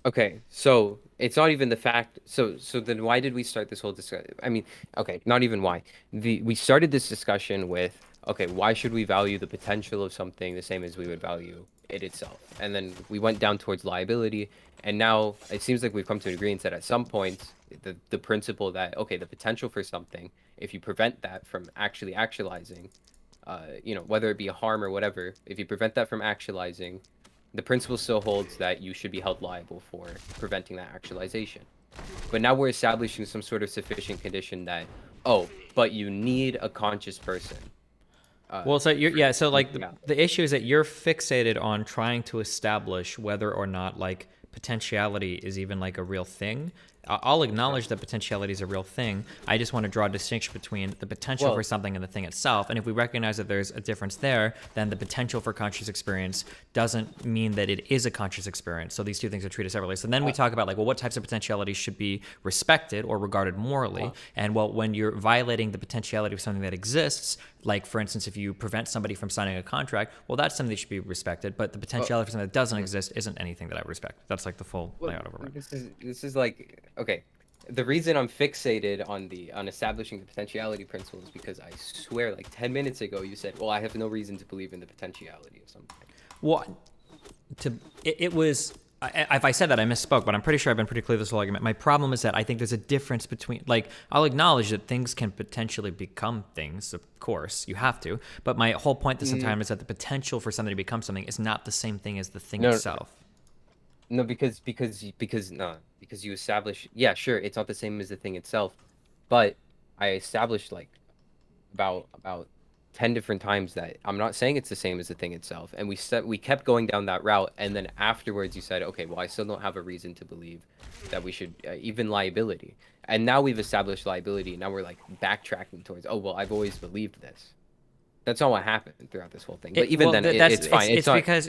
okay, so it's not even the fact. So then why did we start this whole discussion? I mean, okay, not even why. We started this discussion with, okay, why should we value the potential of something the same as we would value it itself? And then we went down towards liability, and now it seems like we've come to an agreement that at some point the principle that, okay, the potential for something, if you prevent that from actually actualizing, whether it be a harm or whatever, if you prevent that from actualizing, the principle still holds that you should be held liable for preventing that actualization. But now we're establishing some sort of sufficient condition that, oh, but you need a conscious person. Well, so you're, For, yeah, so like yeah. the issue is that you're fixated on trying to establish whether or not like potentiality is even like a real thing. I'll acknowledge that potentiality is a real thing. I just want to draw a distinction between the potential for Well, something and the thing itself. And if we recognize that there's a difference there, then the potential for conscious experience doesn't mean that it is a conscious experience. So these two things are treated separately. So then we talk about like, well, what types of potentialities should be respected or regarded morally? And well, when you're violating the potentiality of something that exists, like for instance, if you prevent somebody from signing a contract, well, that's something that should be respected. But the potentiality for something that doesn't exist isn't anything that I respect. That's like the full well, layout of it. this is like, okay. The reason I'm fixated on establishing the potentiality principle is because I swear, like 10 minutes ago, you said, "Well, I have no reason to believe in the potentiality of something." Well, it was. If I said that, I misspoke, but I'm pretty sure I've been pretty clear this whole argument. My problem is that I think there's a difference between, like, I'll acknowledge that things can potentially become things, of course, you have to. But my whole point this entire time is that the potential for something to become something is not the same thing as the thing No, itself. no, because you establish, yeah, sure, it's not the same as the thing itself, but I established like about 10 different times that I'm not saying it's the same as the thing itself. And we kept going down that route. And then afterwards you said, okay, well, I still don't have a reason to believe that we should even liability. And now we've established liability. And now we're like backtracking towards, oh, well, I've always believed this. That's not what happened throughout this whole thing. But even then, it's fine. It's not... because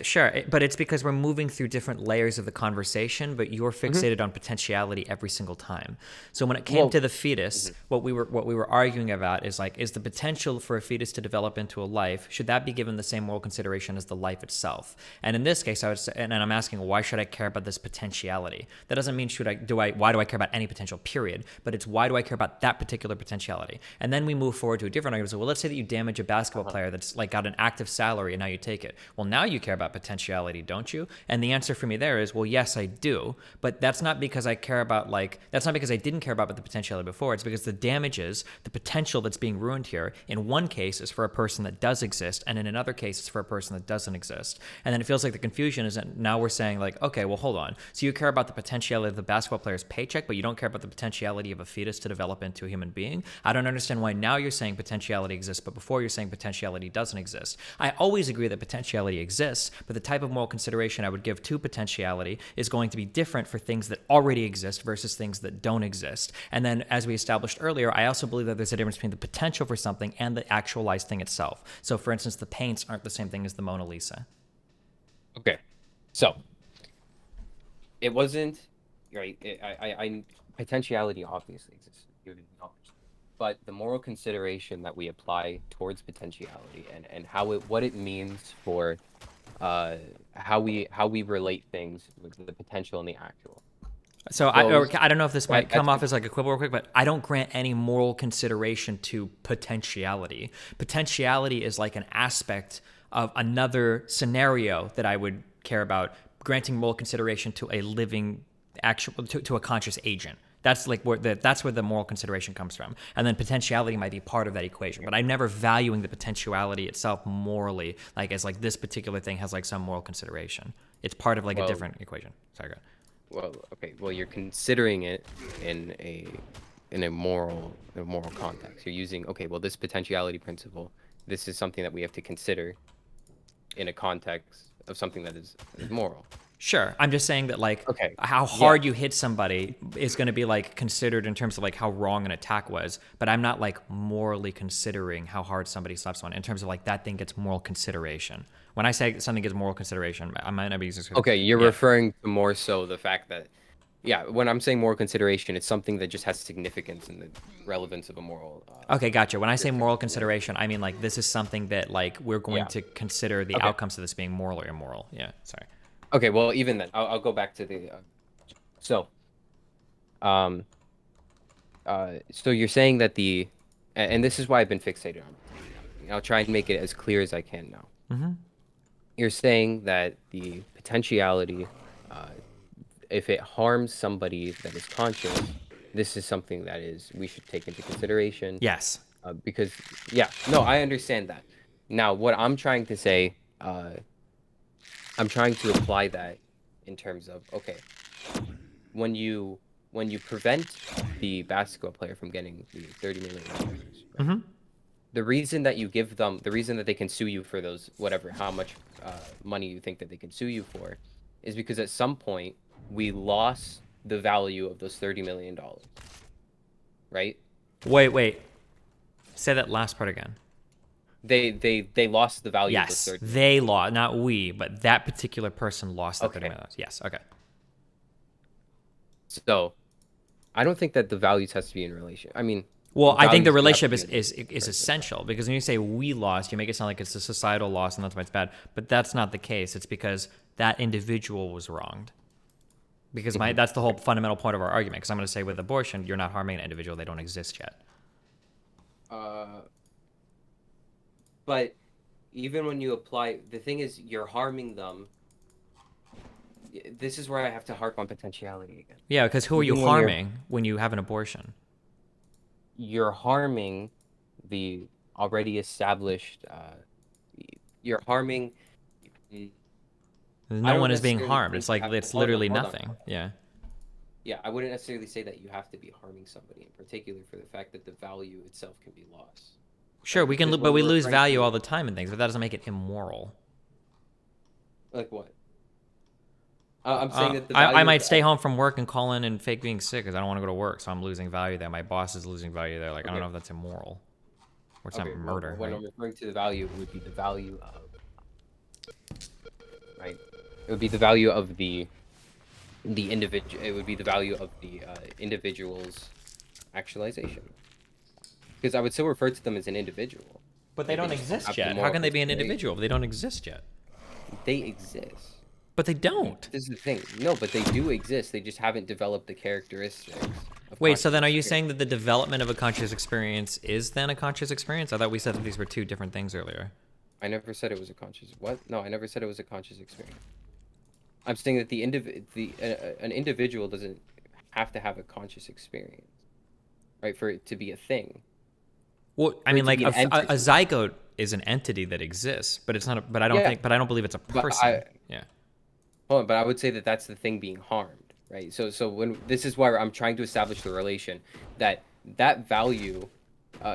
but it's because we're moving through different layers of the conversation. But you're fixated on potentiality every single time. So when it came to the fetus, what we were arguing about is like, is the potential for a fetus to develop into a life, should that be given the same moral consideration as the life itself? And in this case, I would say, and I'm asking, why should I care about this potentiality? That doesn't mean why do I care about any potential period? But it's why do I care about that particular potentiality? And then we move forward to a different argument. So, well, let's say that you damage a basketball player that's like got an active salary and now you take it. Well, now you care about potentiality, don't you? And the answer for me there is, well, yes, I do. But that's not because I care about that's not because I didn't care about the potentiality before. It's because the damages, the potential that's being ruined here, in one case is for a person that does exist, and in another case it's for a person that doesn't exist. And then it feels like the confusion is that now we're saying like, okay, well, hold on. So you care about the potentiality of the basketball player's paycheck, but you don't care about the potentiality of a fetus to develop into a human being? I don't understand why now you're saying potentiality exists, but before you're saying potentiality doesn't exist. I always agree that potentiality exists, but the type of moral consideration I would give to potentiality is going to be different for things that already exist versus things that don't exist. And then, as we established earlier, I also believe that there's a difference between the potential for something and the actualized thing itself. So, for instance, the paints aren't the same thing as the Mona Lisa. Okay, so it wasn't right. Potentiality obviously exists, given knowledge. But the moral consideration that we apply towards potentiality and what it means for how we relate things with the potential and the actual. So I don't know if this might come off as like a quibble real quick, but I don't grant any moral consideration to potentiality. Potentiality is like an aspect of another scenario that I would care about granting moral consideration to a living to a conscious agent. That's like that's where the moral consideration comes from. And then potentiality might be part of that equation. But I'm never valuing the potentiality itself morally, like as like this particular thing has like some moral consideration. It's part of like a different equation. Sorry, go ahead. Well, okay. Well, you're considering it in a moral context. You're using, okay, well, this potentiality principle, this is something that we have to consider in a context of something that is moral. Sure. I'm just saying that like okay. how hard you hit somebody is going to be like considered in terms of like how wrong an attack was, but I'm not like morally considering how hard somebody slaps someone in terms of like that thing gets moral consideration. When I say something gets moral consideration, I might not be using. Okay, you're referring to more so the fact that, when I'm saying moral consideration, it's something that just has significance in the relevance of a moral. Okay, gotcha. When I say moral consideration, I mean like this is something that like we're going to consider the outcomes of this being moral or immoral. Yeah, sorry. Okay, well, even then, I'll go back to the. So you're saying that and this is why I've been fixated on it. I'll try and make it as clear as I can now. Mm-hmm. You're saying that the potentiality, if it harms somebody that is conscious, this is something that we should take into consideration. Yes. Because, I understand that. Now, what I'm trying to say, I'm trying to apply that in terms of, okay, when you prevent the basketball player from getting the $30 million, right? The reason that you give them, the reason that they can sue you for those, how much money you think that they can sue you for, is because at some point we lost the value of those $30 million, right? Wait. Say that last part again. They lost the value of the $30 million. Yes, they lost, not we, but that particular person lost the $30 million. Yes, okay. So, I don't think that the values has to be in relation. I mean, well, I think the relationship is essential, because when you say we lost, you make it sound like it's a societal loss and that's why it's bad. But that's not the case. It's because that individual was wronged. Because that's the whole fundamental point of our argument. Because I'm going to say with abortion, you're not harming an individual. They don't exist yet. But even when you apply, the thing is, you're harming them. This is where I have to harp on potentiality again. Yeah, because who are you harming when you have an abortion? You're harming the already established. You're harming. No one is being harmed. It's like it's literally nothing. Yeah. Yeah, I wouldn't necessarily say that you have to be harming somebody in particular for the fact that the value itself can be lost. Sure, we can, Because but when we we're lose referring value to all the time in things, but that doesn't make it immoral. like what? I'm saying that the I value might stay home from work and call in and fake being sick because I don't want to go to work, so I'm losing value there. My boss is losing value there. Like, I don't know okay. if that's immoral. Or it's not Okay, well, murder, when right? I'm referring to the value, it would be the value of, right? It would be the value of the individual. It would be the value of the individual's actualization. Because I would still refer to them as an individual. But they Right? They don't just don't exist have the yet. How moral can they be an consideration. individual if they don't exist yet? They exist. But they don't. This is the thing. No, but they do exist. They just haven't developed the characteristics of Wait, so conscious then are you experience. saying that the development of a conscious experience is then a conscious experience? I thought we said that these were two different things earlier. I never said it was a conscious. What? No, I never said it was a conscious experience. I'm saying that an individual doesn't have to have a conscious experience, right? For it to be a thing, Well, I for mean, it to like be an a entity. zygote is an entity that exists, but it's not. But I don't Yeah, think. But I don't believe it's a but person. Yeah. hold on, but I would say that that's the thing being harmed, right? So when this is why I'm trying to establish the relation that that value,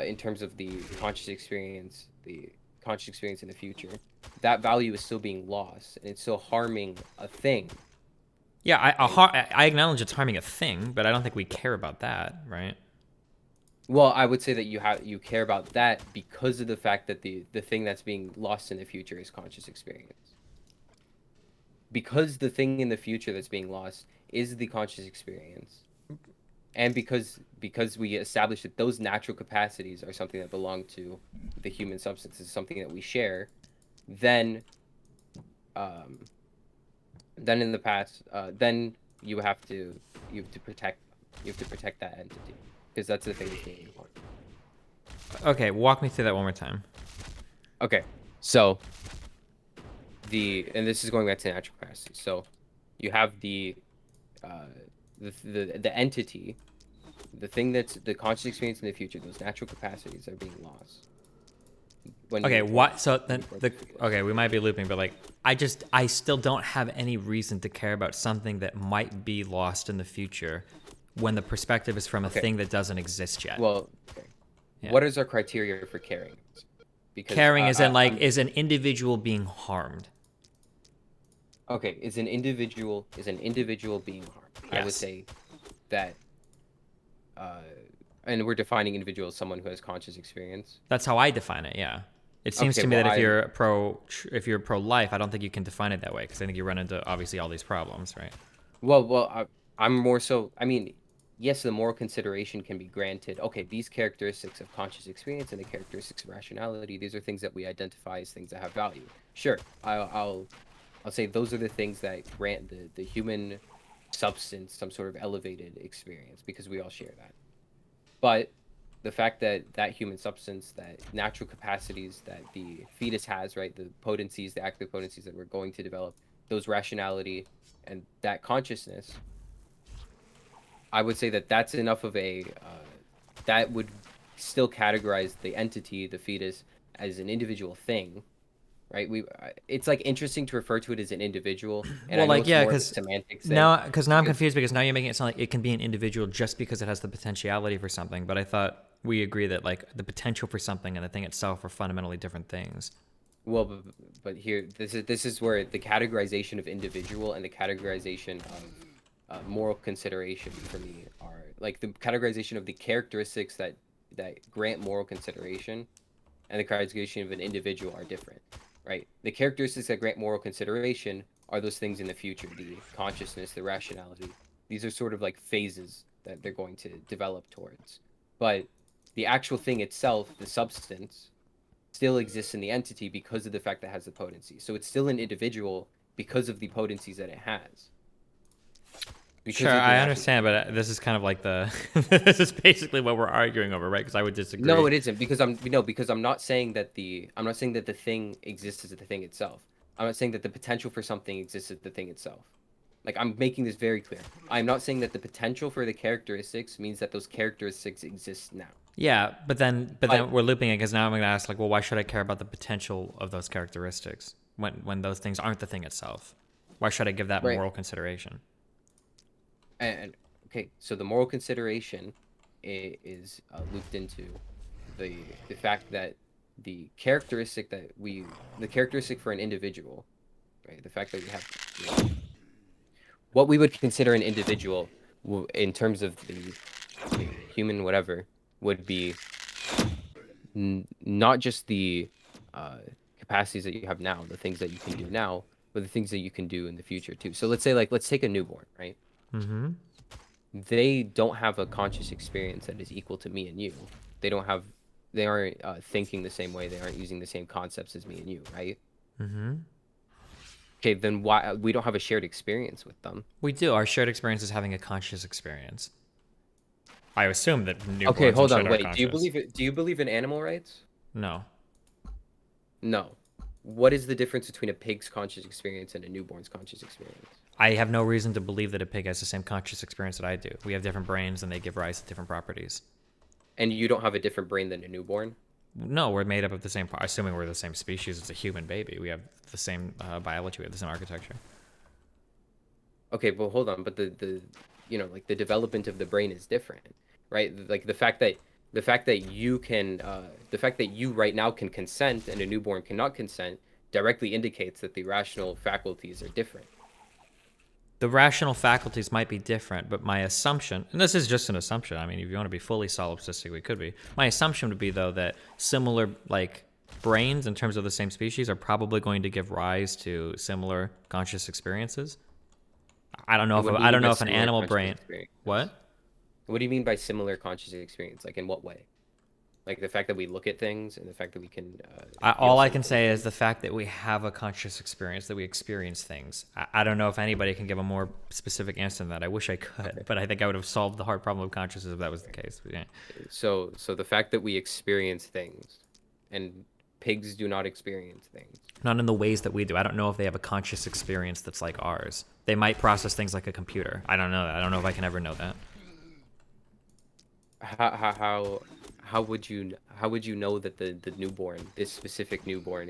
in terms of the conscious experience in the future, that value is still being lost, and it's still harming a thing, Yeah, right? I acknowledge it's harming a thing, but I don't think we care about that, right? Well, I would say that you care about that because of the fact that the thing that's being lost in the future is conscious experience. Because the thing in the future that's being lost is the conscious experience, and because we established that those natural capacities are something that belong to the human substance, is something that we share, then um then in the past, then you have to protect that entity because that's the thing that's being important. Okay, walk me through that one more time. Okay, so and this is going back to natural capacity. So you have uh the entity, the thing that's the conscious experience in the future. Those natural capacities are being lost when Okay, you when what? So then before the the fetus. okay, we might be looping, but like I still don't have any reason to care about something that might be lost in the future when the perspective is from a Okay, thing that doesn't exist yet. well, okay. Yeah. What is our criteria for caring? Because Caring is in like I'm is an individual being harmed. okay. Is an individual being harmed? I would Yes. say that, uh, and we're defining individual as someone who has conscious experience. That's how I define it. Yeah. It seems Okay, to me well, that if you're pro life, I don't think you can define it that way because I think you run into obviously all these problems, right? I'm more so. I mean, yes, the moral consideration can be granted. Okay, these characteristics of conscious experience and the characteristics of rationality, these are things that we identify as things that have value. Sure, I'll say those are the things that grant the human substance some sort of elevated experience because we all share that. But the fact that that human substance, that natural capacities that the fetus has, right, the potencies, the active potencies that we're going to develop, those rationality and that consciousness, I would say that that's enough of that would still categorize the entity, the fetus, as an individual thing, right? It's like interesting to refer to it as an individual, and Well, I know like it's yeah, more of a because semantics thing, now I'm because confused because now you're making it sound like it can be an individual just because it has the potentiality for something. But I thought we agree that like the potential for something and the thing itself are fundamentally different things. well, but here this is where the categorization of individual and the categorization of moral consideration for me are like the categorization of the characteristics that grant moral consideration and the categorization of an individual are different, right? The characteristics that grant moral consideration are those things in the future, the consciousness, the rationality. These are sort of like phases that they're going to develop towards. But the actual thing itself, the substance, still exists in the entity because of the fact that it has the potency. So it's still an individual because of the potencies that it has, Sure, because of the I natural. understand, but this is kind of like the this is basically what we're arguing over, right? Because I would No, disagree. it isn't because I'm not saying that the thing exists as the thing itself. I'm not saying that the potential for something exists as the thing itself. Like I'm making this very clear. I'm not saying that the potential for the characteristics means that those characteristics exist now. Yeah, but then But we're looping it because now I'm going to ask like, well, why should I care about the potential of those characteristics when those things aren't the thing itself? Why should I give that right, moral consideration? and okay, so the moral consideration is looped into the fact that the characteristic for an individual, right? The fact that we have what we would consider an individual in terms of the human whatever would be not just the uh, capacities that you have now, the things that you can do now, but the things that you can do in the future too. So let's take a newborn, right? Mm-hmm. They don't have a conscious experience that is equal to me and you. They don't have, they aren't thinking the same way. They aren't using the same concepts as me and you, right? Mm-hmm. Okay, then why we don't have a shared experience with them? We do. Our shared experience is having a conscious experience. I assume that Okay, newborns and hold shit on, are wait. conscious. Do you believe in animal rights? No. No. What is the difference between a pig's conscious experience and a newborn's conscious experience? I have no reason to believe that a pig has the same conscious experience that I do. We have different brains and they give rise to different properties. And you don't have a different brain than a newborn? No, we're made up of the same, assuming we're the same species. It's a human baby. We have the same biology. We have the same architecture. Okay, well, hold on, but like the development of the brain is different, right? Like the fact that you right now can consent and a newborn cannot consent directly indicates that the rational faculties are different. The rational faculties might be different, but my assumption, and this is just an assumption, I mean, if you want to be fully solipsistic, we could be. My assumption would be, though, that similar, like, brains in terms of the same species are probably going to give rise to similar conscious experiences. I don't know if an animal brain. What? What do you mean by similar conscious experience? Like in what way? Like the fact that we look at things and the fact that we can. All I can say is the fact that we have a conscious experience, that we experience things. I don't know if anybody can give a more specific answer than that. I wish I could, Okay. but I think I would have solved the hard problem of consciousness if that was the case. But yeah. So the fact that we experience things, and pigs do not experience things. Not in the ways that we do. I don't know if they have a conscious experience that's like ours. They might process things like a computer. I don't know that. I don't know if I can ever know that. How would you know that the newborn, this specific newborn,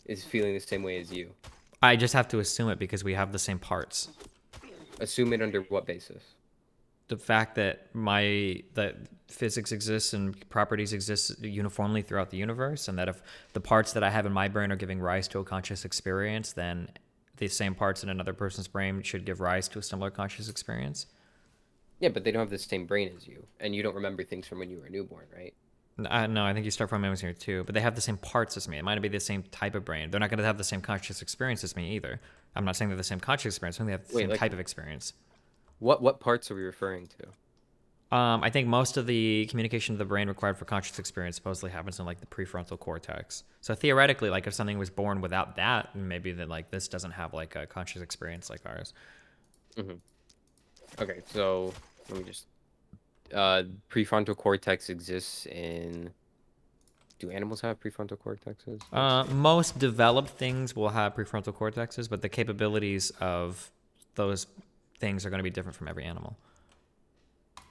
is feeling the same way as you? I just have to assume it because we have the same parts. Assume it under what basis? The fact that that physics exists and properties exist uniformly throughout the universe, and that if the parts that I have in my brain are giving rise to a conscious experience, then the same parts in another person's brain should give rise to a similar conscious experience. Yeah, but they don't have the same brain as you, and you don't remember things from when you were a newborn, right? No, I think you start from memories here too, but they have the same parts as me. It might not be the same type of brain. They're not going to have the same conscious experience as me either. I'm not saying they're the same conscious experience. I think they have the same type of experience. What parts are we referring to? I think most of the communication of the brain required for conscious experience supposedly happens in like the prefrontal cortex. So theoretically, like if something was born without that, maybe then like this doesn't have like a conscious experience like ours. Mm-hmm. Okay, so let me just. Prefrontal cortex exists in. Do animals have prefrontal cortexes? Most developed things will have prefrontal cortexes, but the capabilities of those things are going to be different from every animal.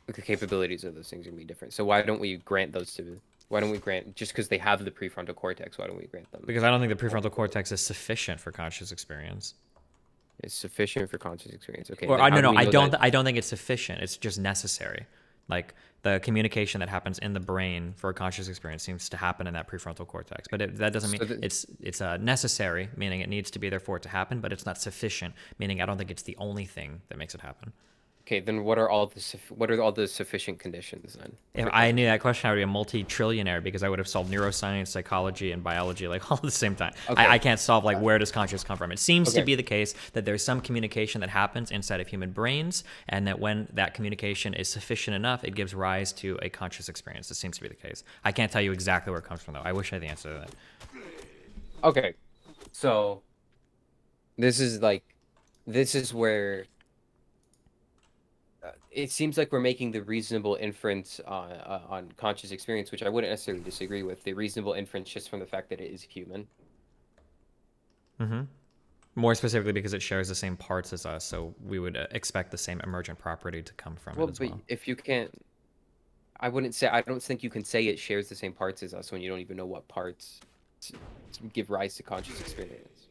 The capabilities of those things are going to be different. So why don't we grant those to? Why don't we grant just because they have the prefrontal cortex? Why don't we grant them? Because I don't think the prefrontal cortex is sufficient for conscious experience. It's sufficient for conscious experience. Okay. Or no, I don't think it's sufficient. It's just necessary. Like the communication that happens in the brain for a conscious experience seems to happen in that prefrontal cortex. But that doesn't mean it's necessary, meaning it needs to be there for it to happen. But it's not sufficient, meaning I don't think it's the only thing that makes it happen. Okay, then what are all the sufficient conditions then? If I knew that question, I would be a multi-trillionaire because I would have solved neuroscience, psychology, and biology like all at the same time. Okay. I can't solve like where does consciousness come from. It seems to be the case that there's some communication that happens inside of human brains, and that when that communication is sufficient enough, it gives rise to a conscious experience. This seems to be the case. I can't tell you exactly where it comes from though. I wish I had the answer to that. Okay, so this is where. It seems like we're making the reasonable inference on conscious experience, which I wouldn't necessarily disagree with. The reasonable inference just from the fact that it is human. Mm-hmm. More specifically because it shares the same parts as us, so we would expect the same emergent property to come from it as well. But if you can't, I don't think you can say it shares the same parts as us when you don't even know what parts give rise to conscious experience.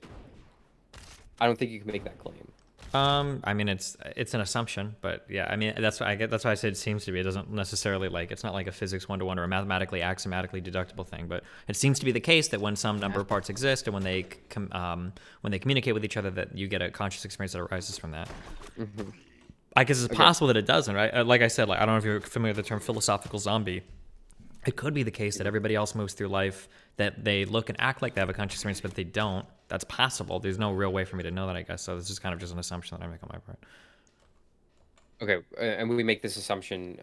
I don't think you can make that claim. I mean, it's an assumption, but yeah, I mean, that's why that's why I said it seems to be. It doesn't necessarily like it's not like a physics 1-to-1 or a mathematically axiomatically deductible thing, but it seems to be the case that when some number of parts exist and when they communicate with each other, that you get a conscious experience that arises from that. Mm-hmm. I guess it's possible that it doesn't, right? Like I said, like I don't know if you're familiar with the term philosophical zombie. It could be the case that everybody else moves through life, that they look and act like they have a conscious experience, but they don't. That's possible. There's no real way for me to know that, I guess. So this is kind of just an assumption that I make on my part. Okay, and we make this assumption.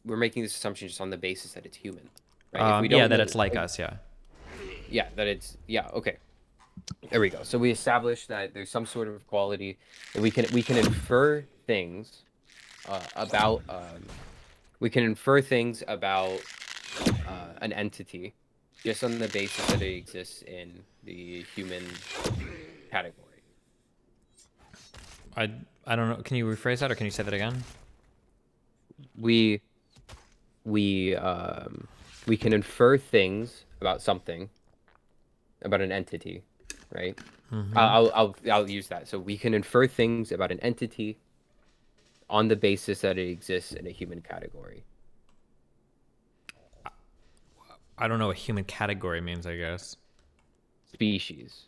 We're making this assumption just on the basis that it's human, right? If we don't Yeah, that know, it's like us. Yeah. yeah, that it's okay. There we go. So we established that there's some sort of quality that we can infer things about we can infer things about an entity just on the basis that it exists in the human category. I don't know. Can you rephrase that, or can you say that again? We we can infer things about something, about an entity, right? Mm-hmm. I'll use that. So we can infer things about an entity on the basis that it exists in a human category. I don't know what human category means, I guess. Species.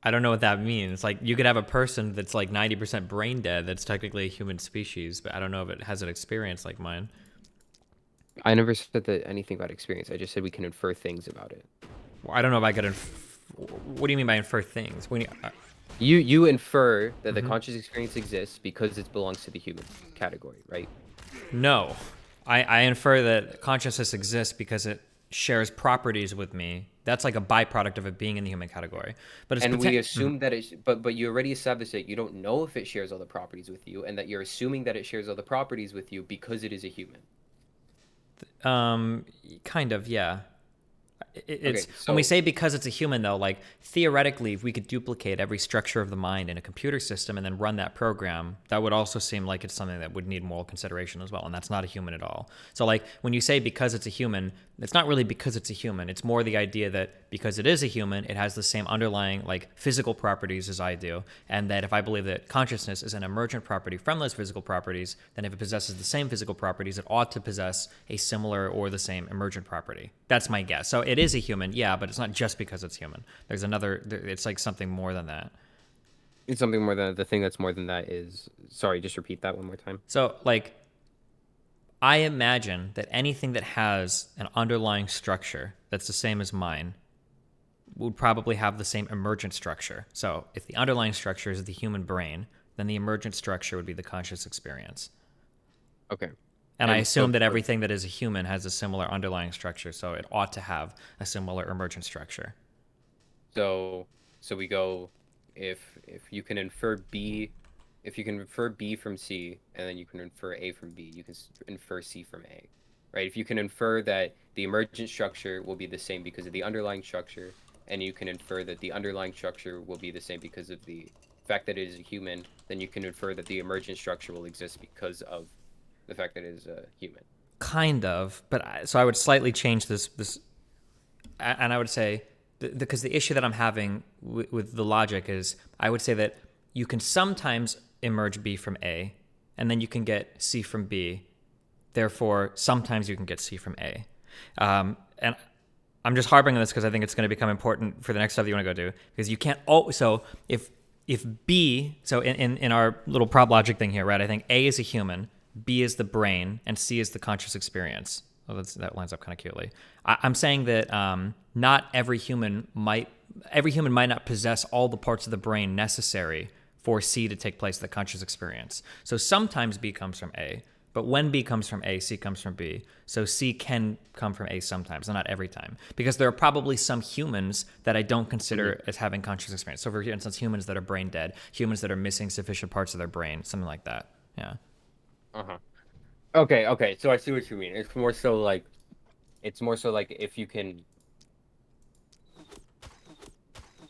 I don't know what that means. Like, you could have a person that's like 90% brain dead that's technically a human species, but I don't know if it has an experience like mine. I never said that anything about experience. I just said we can infer things about it. Well, I don't know if I could what do you mean by infer things? You infer that the conscious experience exists because it belongs to the human category, right? No. I infer that consciousness exists because it shares properties with me. That's like a byproduct of it being in the human category. But we assume that it's but you already established that you don't know if it shares all the properties with you, and that you're assuming that it shares all the properties with you because it is a human. Kind of, yeah. It's Okay, when we so say because it's a human, though, like theoretically, if we could duplicate every structure of the mind in a computer system and then run that program, that would also seem like it's something that would need moral consideration as well, and that's not a human at all. So like when you say because it's a human, it's not really because it's a human. It's more the idea that because it is a human, it has the same underlying like physical properties as I do, and that if I believe that consciousness is an emergent property from those physical properties, then if it possesses the same physical properties, it ought to possess a similar or the same emergent property. That's my guess. So it is a human, yeah, but it's not just because it's human. There's another. It's like something more than that. it's something more than the thing that's more than that is. Sorry, just repeat that one more time. So like, I imagine that anything that has an underlying structure that's the same as mine would probably have the same emergent structure. So if the underlying structure is the human brain, then the emergent structure would be the conscious experience. Okay. And I assume that everything that is a human has a similar underlying structure, so it ought to have a similar emergent structure. So we go if you can infer B, if you can infer B from C, and then you can infer A from B, you can infer C from A, right? If you can infer that the emergent structure will be the same because of the underlying structure, and you can infer that the underlying structure will be the same because of the fact that it is a human, then you can infer that the emergent structure will exist because of the fact that it is a human. Kind of, but so I would slightly change this, and I would say because the issue that I'm having with the logic is I would say that you can sometimes emerge B from A, and then you can get C from B. Therefore, sometimes you can get C from A, and I'm just harping on this because I think it's going to become important for the next stuff that you want to go to, because you can't. So if B, so in our little prop logic thing here, right? I think A is a human, B is the brain, and C is the conscious experience. Well, that lines up kind of cutely. I'm saying that not every human might not possess all the parts of the brain necessary for C to take place, the conscious experience. So sometimes B comes from A, but when B comes from A, C comes from B. So C can come from A sometimes, and not every time, because there are probably some humans that I don't consider as having conscious experience. So for instance, humans that are brain dead, humans that are missing sufficient parts of their brain, something like that. Yeah. Uh-huh. Okay. So I see what you mean. It's more so like if you can.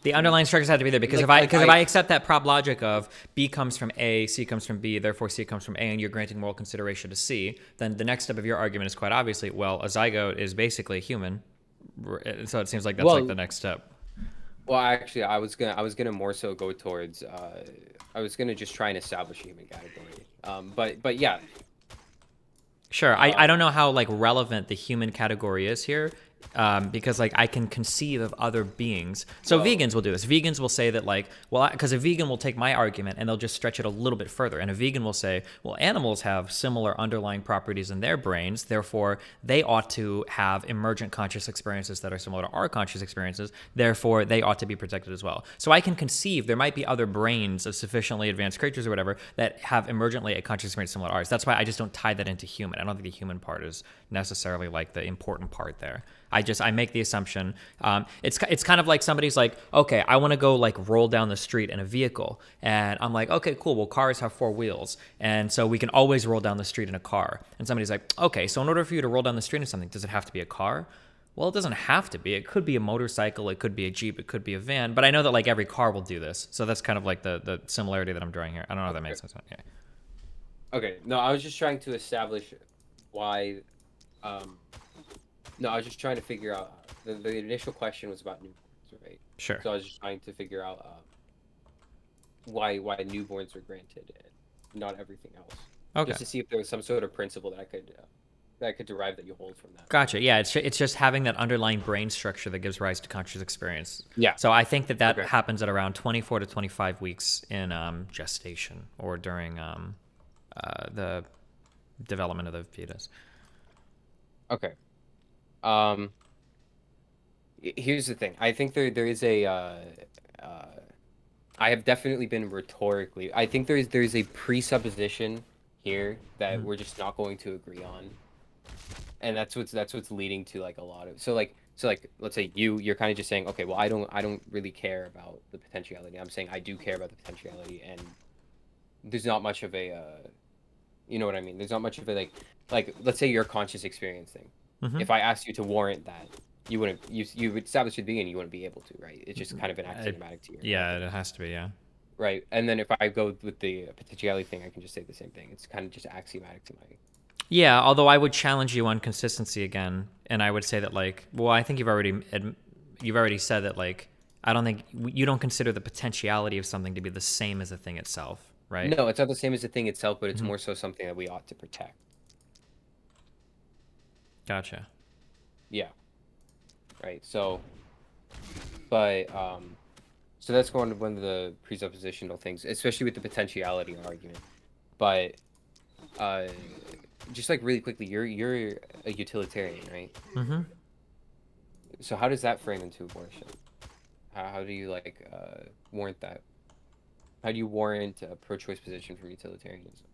The underlying structures have to be there because if I accept that prop logic of B comes from A, C comes from B, therefore C comes from A, and you're granting moral consideration to C, then the next step of your argument is quite obviously, well, a zygote is basically a human, so it seems like that's like the next step. Well, actually, I was gonna more so go towards I was gonna just try and establish a human category. But yeah. Sure. I don't know how like relevant the human category is here. Because like I can conceive of other beings. So vegans will do this. Vegans will say that like, well, because a vegan will take my argument and they'll just stretch it a little bit further. And a vegan will say, well, animals have similar underlying properties in their brains, therefore they ought to have emergent conscious experiences that are similar to our conscious experiences. Therefore, they ought to be protected as well. So I can conceive there might be other brains of sufficiently advanced creatures or whatever that have emergently a conscious experience similar to ours. That's why I just don't tie that into human. I don't think the human part is necessarily like the important part there. I make the assumption. It's kind of like somebody's like, okay, I want to go like roll down the street in a vehicle, and I'm like, okay, cool. Well, cars have 4 wheels, and so we can always roll down the street in a car. And somebody's like, okay, so in order for you to roll down the street in something, does it have to be a car? Well, it doesn't have to be. It could be a motorcycle. It could be a Jeep. It could be a van. But I know that like every car will do this. So that's kind of like the similarity that I'm drawing here. I don't know if that makes sense. Yeah. Okay. No, I was just trying to establish why. No, I was just trying to figure out. The initial question was about newborns, right? Sure. So I was just trying to figure out why newborns are granted and not everything else. Okay. Just to see if there was some sort of principle that I could derive that you hold from that. Gotcha. Yeah, it's just having that underlying brain structure that gives rise to conscious experience. Yeah. So I think that Okay. happens at around 24 to 25 weeks in gestation or during the development of the fetus. Okay. Here's the thing. I think there is a I have definitely been rhetorically. I think there is a presupposition here that we're just not going to agree on, and that's what's leading to like a lot of so like let's say you're kind of just saying, okay, well, I don't really care about the potentiality. I'm saying I do care about the potentiality, and there's not much of a you know what I mean. There's not much of a like let's say your conscious experience thing. If I asked you to warrant that, you wouldn't. You would establish at the beginning, you wouldn't be able to, right? It's just kind of an axiomatic to you. Yeah, it has to be. Yeah. Right, and then if I go with the potentiality thing, I can just say the same thing. It's kind of just axiomatic to my. Yeah, although I would challenge you on consistency again, and I would say that like, well, I think you've already said that like, I don't think you don't consider the potentiality of something to be the same as the thing itself, right? No, it's not the same as the thing itself, but it's more so something that we ought to protect. Gotcha. Yeah. Right. So, but so that's one of the presuppositional things, especially with the potentiality argument. But just like really quickly, you're a utilitarian, right? Mm-hmm. So how does that frame into abortion? How do you like warrant that? How do you warrant a pro-choice position from utilitarianism?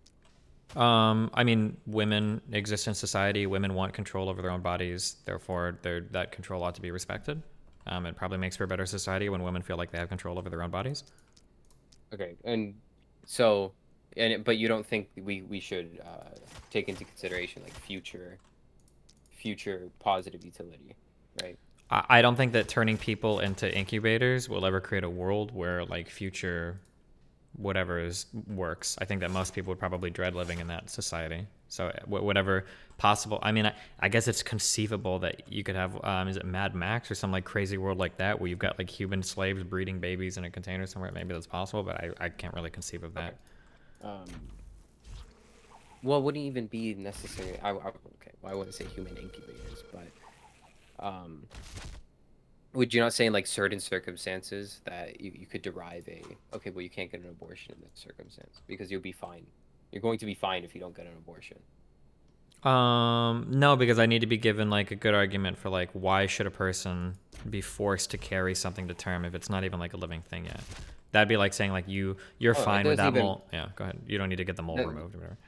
I mean, women exist in society. Women want control over their own bodies. Therefore, that control ought to be respected. It probably makes for a better society when women feel like they have control over their own bodies. Okay, and so, but you don't think we should take into consideration like future positive utility, right? I don't think that turning people into incubators will ever create a world where like future whatever works. I think that most people would probably dread living in that society. So whatever possible. I mean, I guess it's conceivable that you could have, is it Mad Max or some like crazy world like that where you've got like human slaves breeding babies in a container somewhere. Maybe that's possible, but I can't really conceive of that. Okay. Well, it wouldn't even be necessary. Okay, well, I wouldn't say human incubators, but would you not say in like certain circumstances that you could derive okay, well, you can't get an abortion in this circumstance because you'll be fine. You're going to be fine if you don't get an abortion. No, because I need to be given like a good argument for like why should a person be forced to carry something to term if it's not even like a living thing yet. That'd be like saying like you're fine with that mole. Yeah, go ahead. You don't need to get the mole removed or whatever.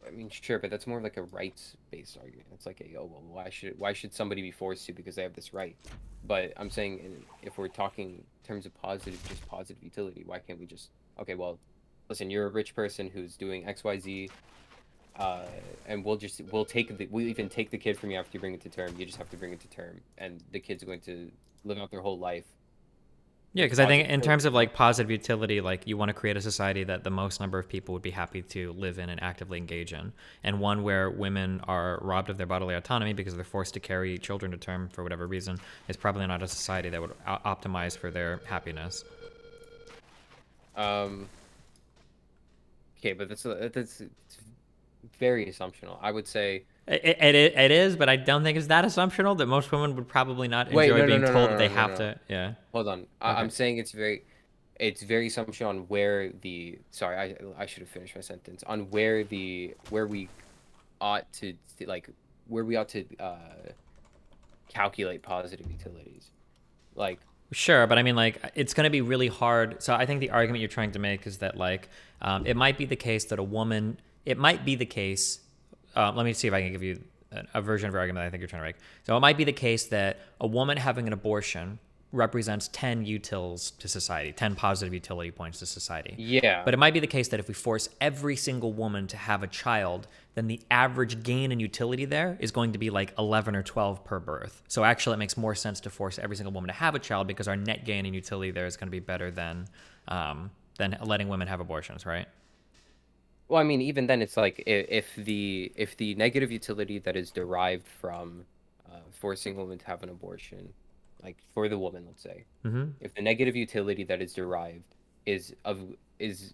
I mean, sure, but that's more like a rights-based argument. It's like, oh, well, why should somebody be forced to because they have this right? But I'm saying, if we're talking in terms of just positive utility, why can't we just, okay, well, listen, you're a rich person who's doing X, Y, Z, and we'll even take the kid from you after you bring it to term. You just have to bring it to term, and the kid's going to live out their whole life. Yeah, because I think in terms of like positive utility, like you want to create a society that the most number of people would be happy to live in and actively engage in, and one where women are robbed of their bodily autonomy because they're forced to carry children to term for whatever reason is probably not a society that would optimize for their happiness. Okay, but that's it's very assumptional. I would say. It is, but I don't think it's that assumptional that most women would probably not Wait, enjoy no, no, being no, no, told that no, they no, no, have no. to. Yeah. Hold on. Okay. I'm saying it's very assumption on where the. Sorry, I should have finished my sentence. On where we ought to like where we ought to calculate positive utilities. Like, Sure, but I mean, like, it's going to be really hard. So I think the argument you're trying to make is that, like, it might be the case that a woman, it might be the case. Let me see if I can give you a version of your argument that I think you're trying to make. So it might be the case that a woman having an abortion represents 10 utils to society, 10 positive utility points to society. yeah. But it might be the case that if we force every single woman to have a child, then the average gain in utility there is going to be like 11 or 12 per birth. So actually, it makes more sense to force every single woman to have a child because our net gain in utility there is going to be better than letting women have abortions, right? Well, I mean, even then, it's like if the negative utility that is derived from forcing women to have an abortion, like for the woman, let's say, Mm-hmm. if the negative utility that is derived is of is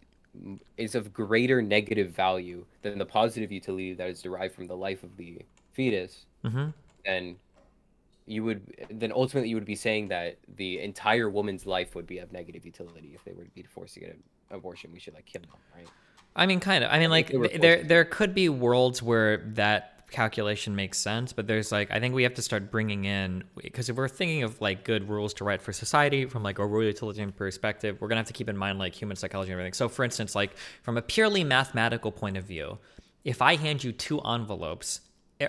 is of greater negative value than the positive utility that is derived from the life of the fetus, Mm-hmm. then then ultimately you would be saying that the entire woman's life would be of negative utility if they were to be forced to get an abortion. We should like kill them, right? I mean, kind of. I mean, If they were like forced to. there could be worlds where that calculation makes sense, but there's like I think we have to start bringing in because if we're thinking of like good rules to write for society from like a rural utilitarian perspective, we're gonna have to keep in mind like human psychology and everything. So, for instance, like from a purely mathematical point of view, if I hand you two envelopes.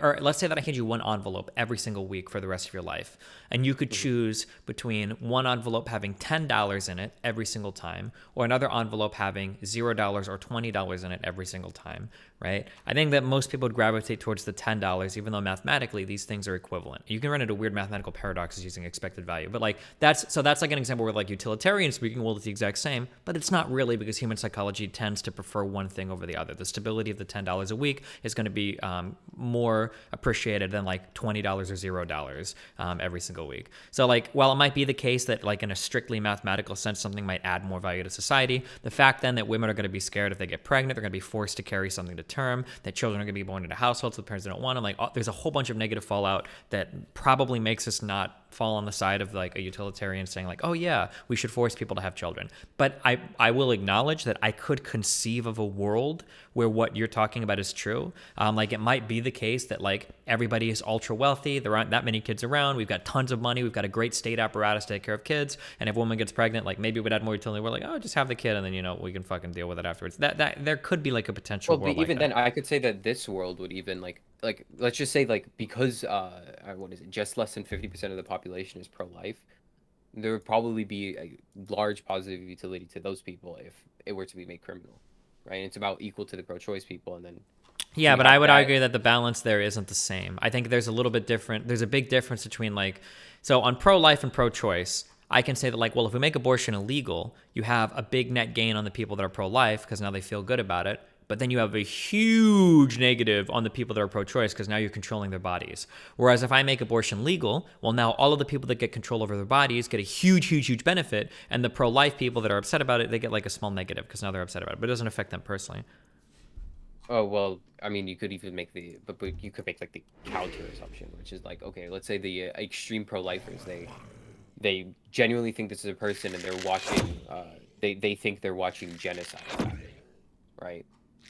Or let's say that I hand you one envelope every single week for the rest of your life, and you could Mhm. choose between one envelope having $10 in it every single time, or another envelope having $0 or $20 in it every single time, right? I think that most people would gravitate towards the $10, even though mathematically these things are equivalent. You can run into weird mathematical paradoxes using expected value, but like that's like an example where like utilitarian speaking, well, it's the exact same, but it's not really because human psychology tends to prefer one thing over the other. The stability of the $10 a week is going to be more appreciated than like $20 or $0 every single week. So like while it might be the case that like in a strictly mathematical sense something might add more value to society, the fact then that women are going to be scared if they get pregnant, they're going to be forced to carry something to term, that children are going to be born into households with parents that don't want them, like there's a whole bunch of negative fallout that probably makes us not fall on the side of like a utilitarian saying like, oh yeah, we should force people to have children. But I will acknowledge that I could conceive of a world where what you're talking about is true. Like it might be the case that like everybody is ultra wealthy, there aren't that many kids around, we've got tons of money, we've got a great state apparatus to take care of kids, and if a woman gets pregnant, like maybe we'd add more utility. We're like, oh, just have the kid, and then we can fucking deal with it afterwards. That there could be like a potential Well, but world like even that. then, I could say that this world would even like let's just say like because what is it? Just less than 50% of the population is pro-life. There would probably be a large positive utility to those people if it were to be made criminal, right? And it's about equal to the pro-choice people, and then so Yeah, we but I have would that. argue that the balance there isn't the same. I think there's a little bit different. There's a big difference between like, so on pro life and pro choice, I can say that like, well, if we make abortion illegal, you have a big net gain on the people that are pro life because now they feel good about it. But then you have a huge negative on the people that are pro choice because now you're controlling their bodies. Whereas if I make abortion legal, well, now all of the people that get control over their bodies get a huge, huge, huge benefit. And the pro life people that are upset about it, they get like a small negative because now they're upset about it. But it doesn't affect them personally. Oh well, I mean, you could even make but you could make like the counter assumption, which is like, okay, let's say the extreme pro-lifers, they genuinely think this is a person, and they're watching, they think they're watching genocide happen, right?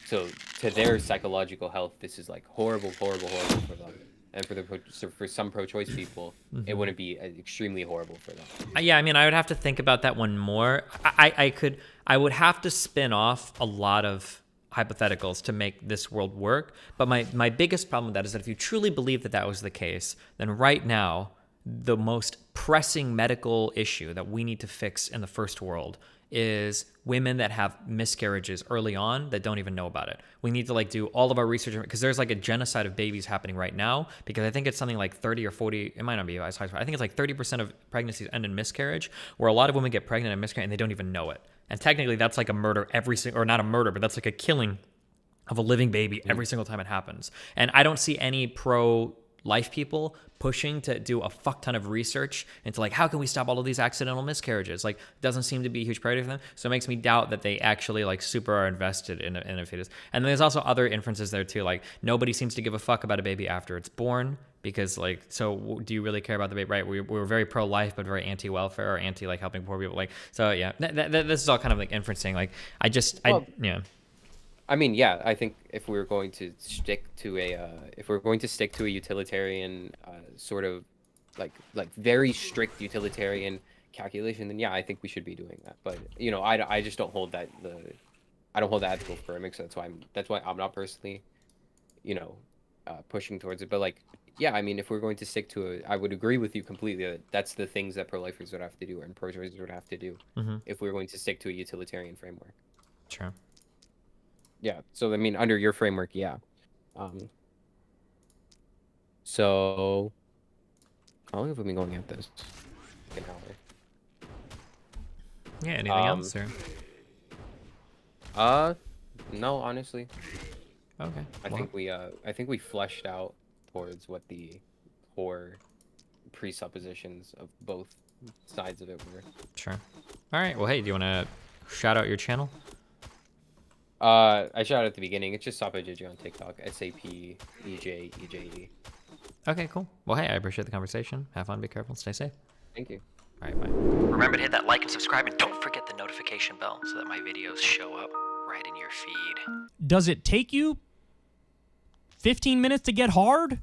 So to their psychological health, this is like horrible, horrible, horrible for them. And so for some pro-choice people, it Mm-hmm. wouldn't be extremely horrible for them. Yeah, I mean, I would have to think about that one more. I would have to spin off a lot of hypotheticals to make this world work. But my biggest problem with that is that if you truly believe that that was the case, then right now, the most pressing medical issue that we need to fix in the first world is women that have miscarriages early on that don't even know about it. We need to like do all of our research because there's like a genocide of babies happening right now because I think it's something like 30 or 40, it might not be as high. I think it's like 30% of pregnancies end in miscarriage, where a lot of women get pregnant and miscarry and they don't even know it. And technically that's like a murder every single, or not a murder, but that's like a killing of a living baby Mhm. every single time it happens. And I don't see any pro life people pushing to do a fuck ton of research into like, how can we stop all of these accidental miscarriages? Like, doesn't seem to be a huge priority for them. So it makes me doubt that they actually like super are invested in a fetus. And there's also other inferences there too. Like, nobody seems to give a fuck about a baby after it's born, because like, so do you really care about the baby? Right. We were very pro-life, but very anti-welfare or anti like helping poor people. Like, so yeah, this is all kind of like inferencing. Like, yeah. I mean, yeah, I think if we're going to stick to a utilitarian sort of like very strict utilitarian calculation, then yeah, I think we should be doing that. But you know, I just don't hold that I don't hold that ethical framework, so that's why I'm not personally, you know, pushing towards it. But like, yeah, I mean, if we're going to stick to it, I would agree with you completely that that's the things that pro-lifers would have to do and pro-choicers would have to do if we're going to stick to a utilitarian framework. Sure. Yeah. So I mean, under your framework, yeah. So how long have we been going at this? Like an hour. Yeah. Anything else? Or? No, honestly. Okay. I think we fleshed out towards what the core presuppositions of both sides of it were. Sure. All right. Well, hey, do you want to shout out your channel? I shouted at the beginning. It's just Sapejeje on TikTok. SAPEJEJE. Okay, cool. Well, hey, I appreciate the conversation. Have fun, be careful, stay safe. Thank you. All right, bye. Remember to hit that like and subscribe, and don't forget the notification bell so that my videos show up right in your feed. Does it take you 15 minutes to get hard?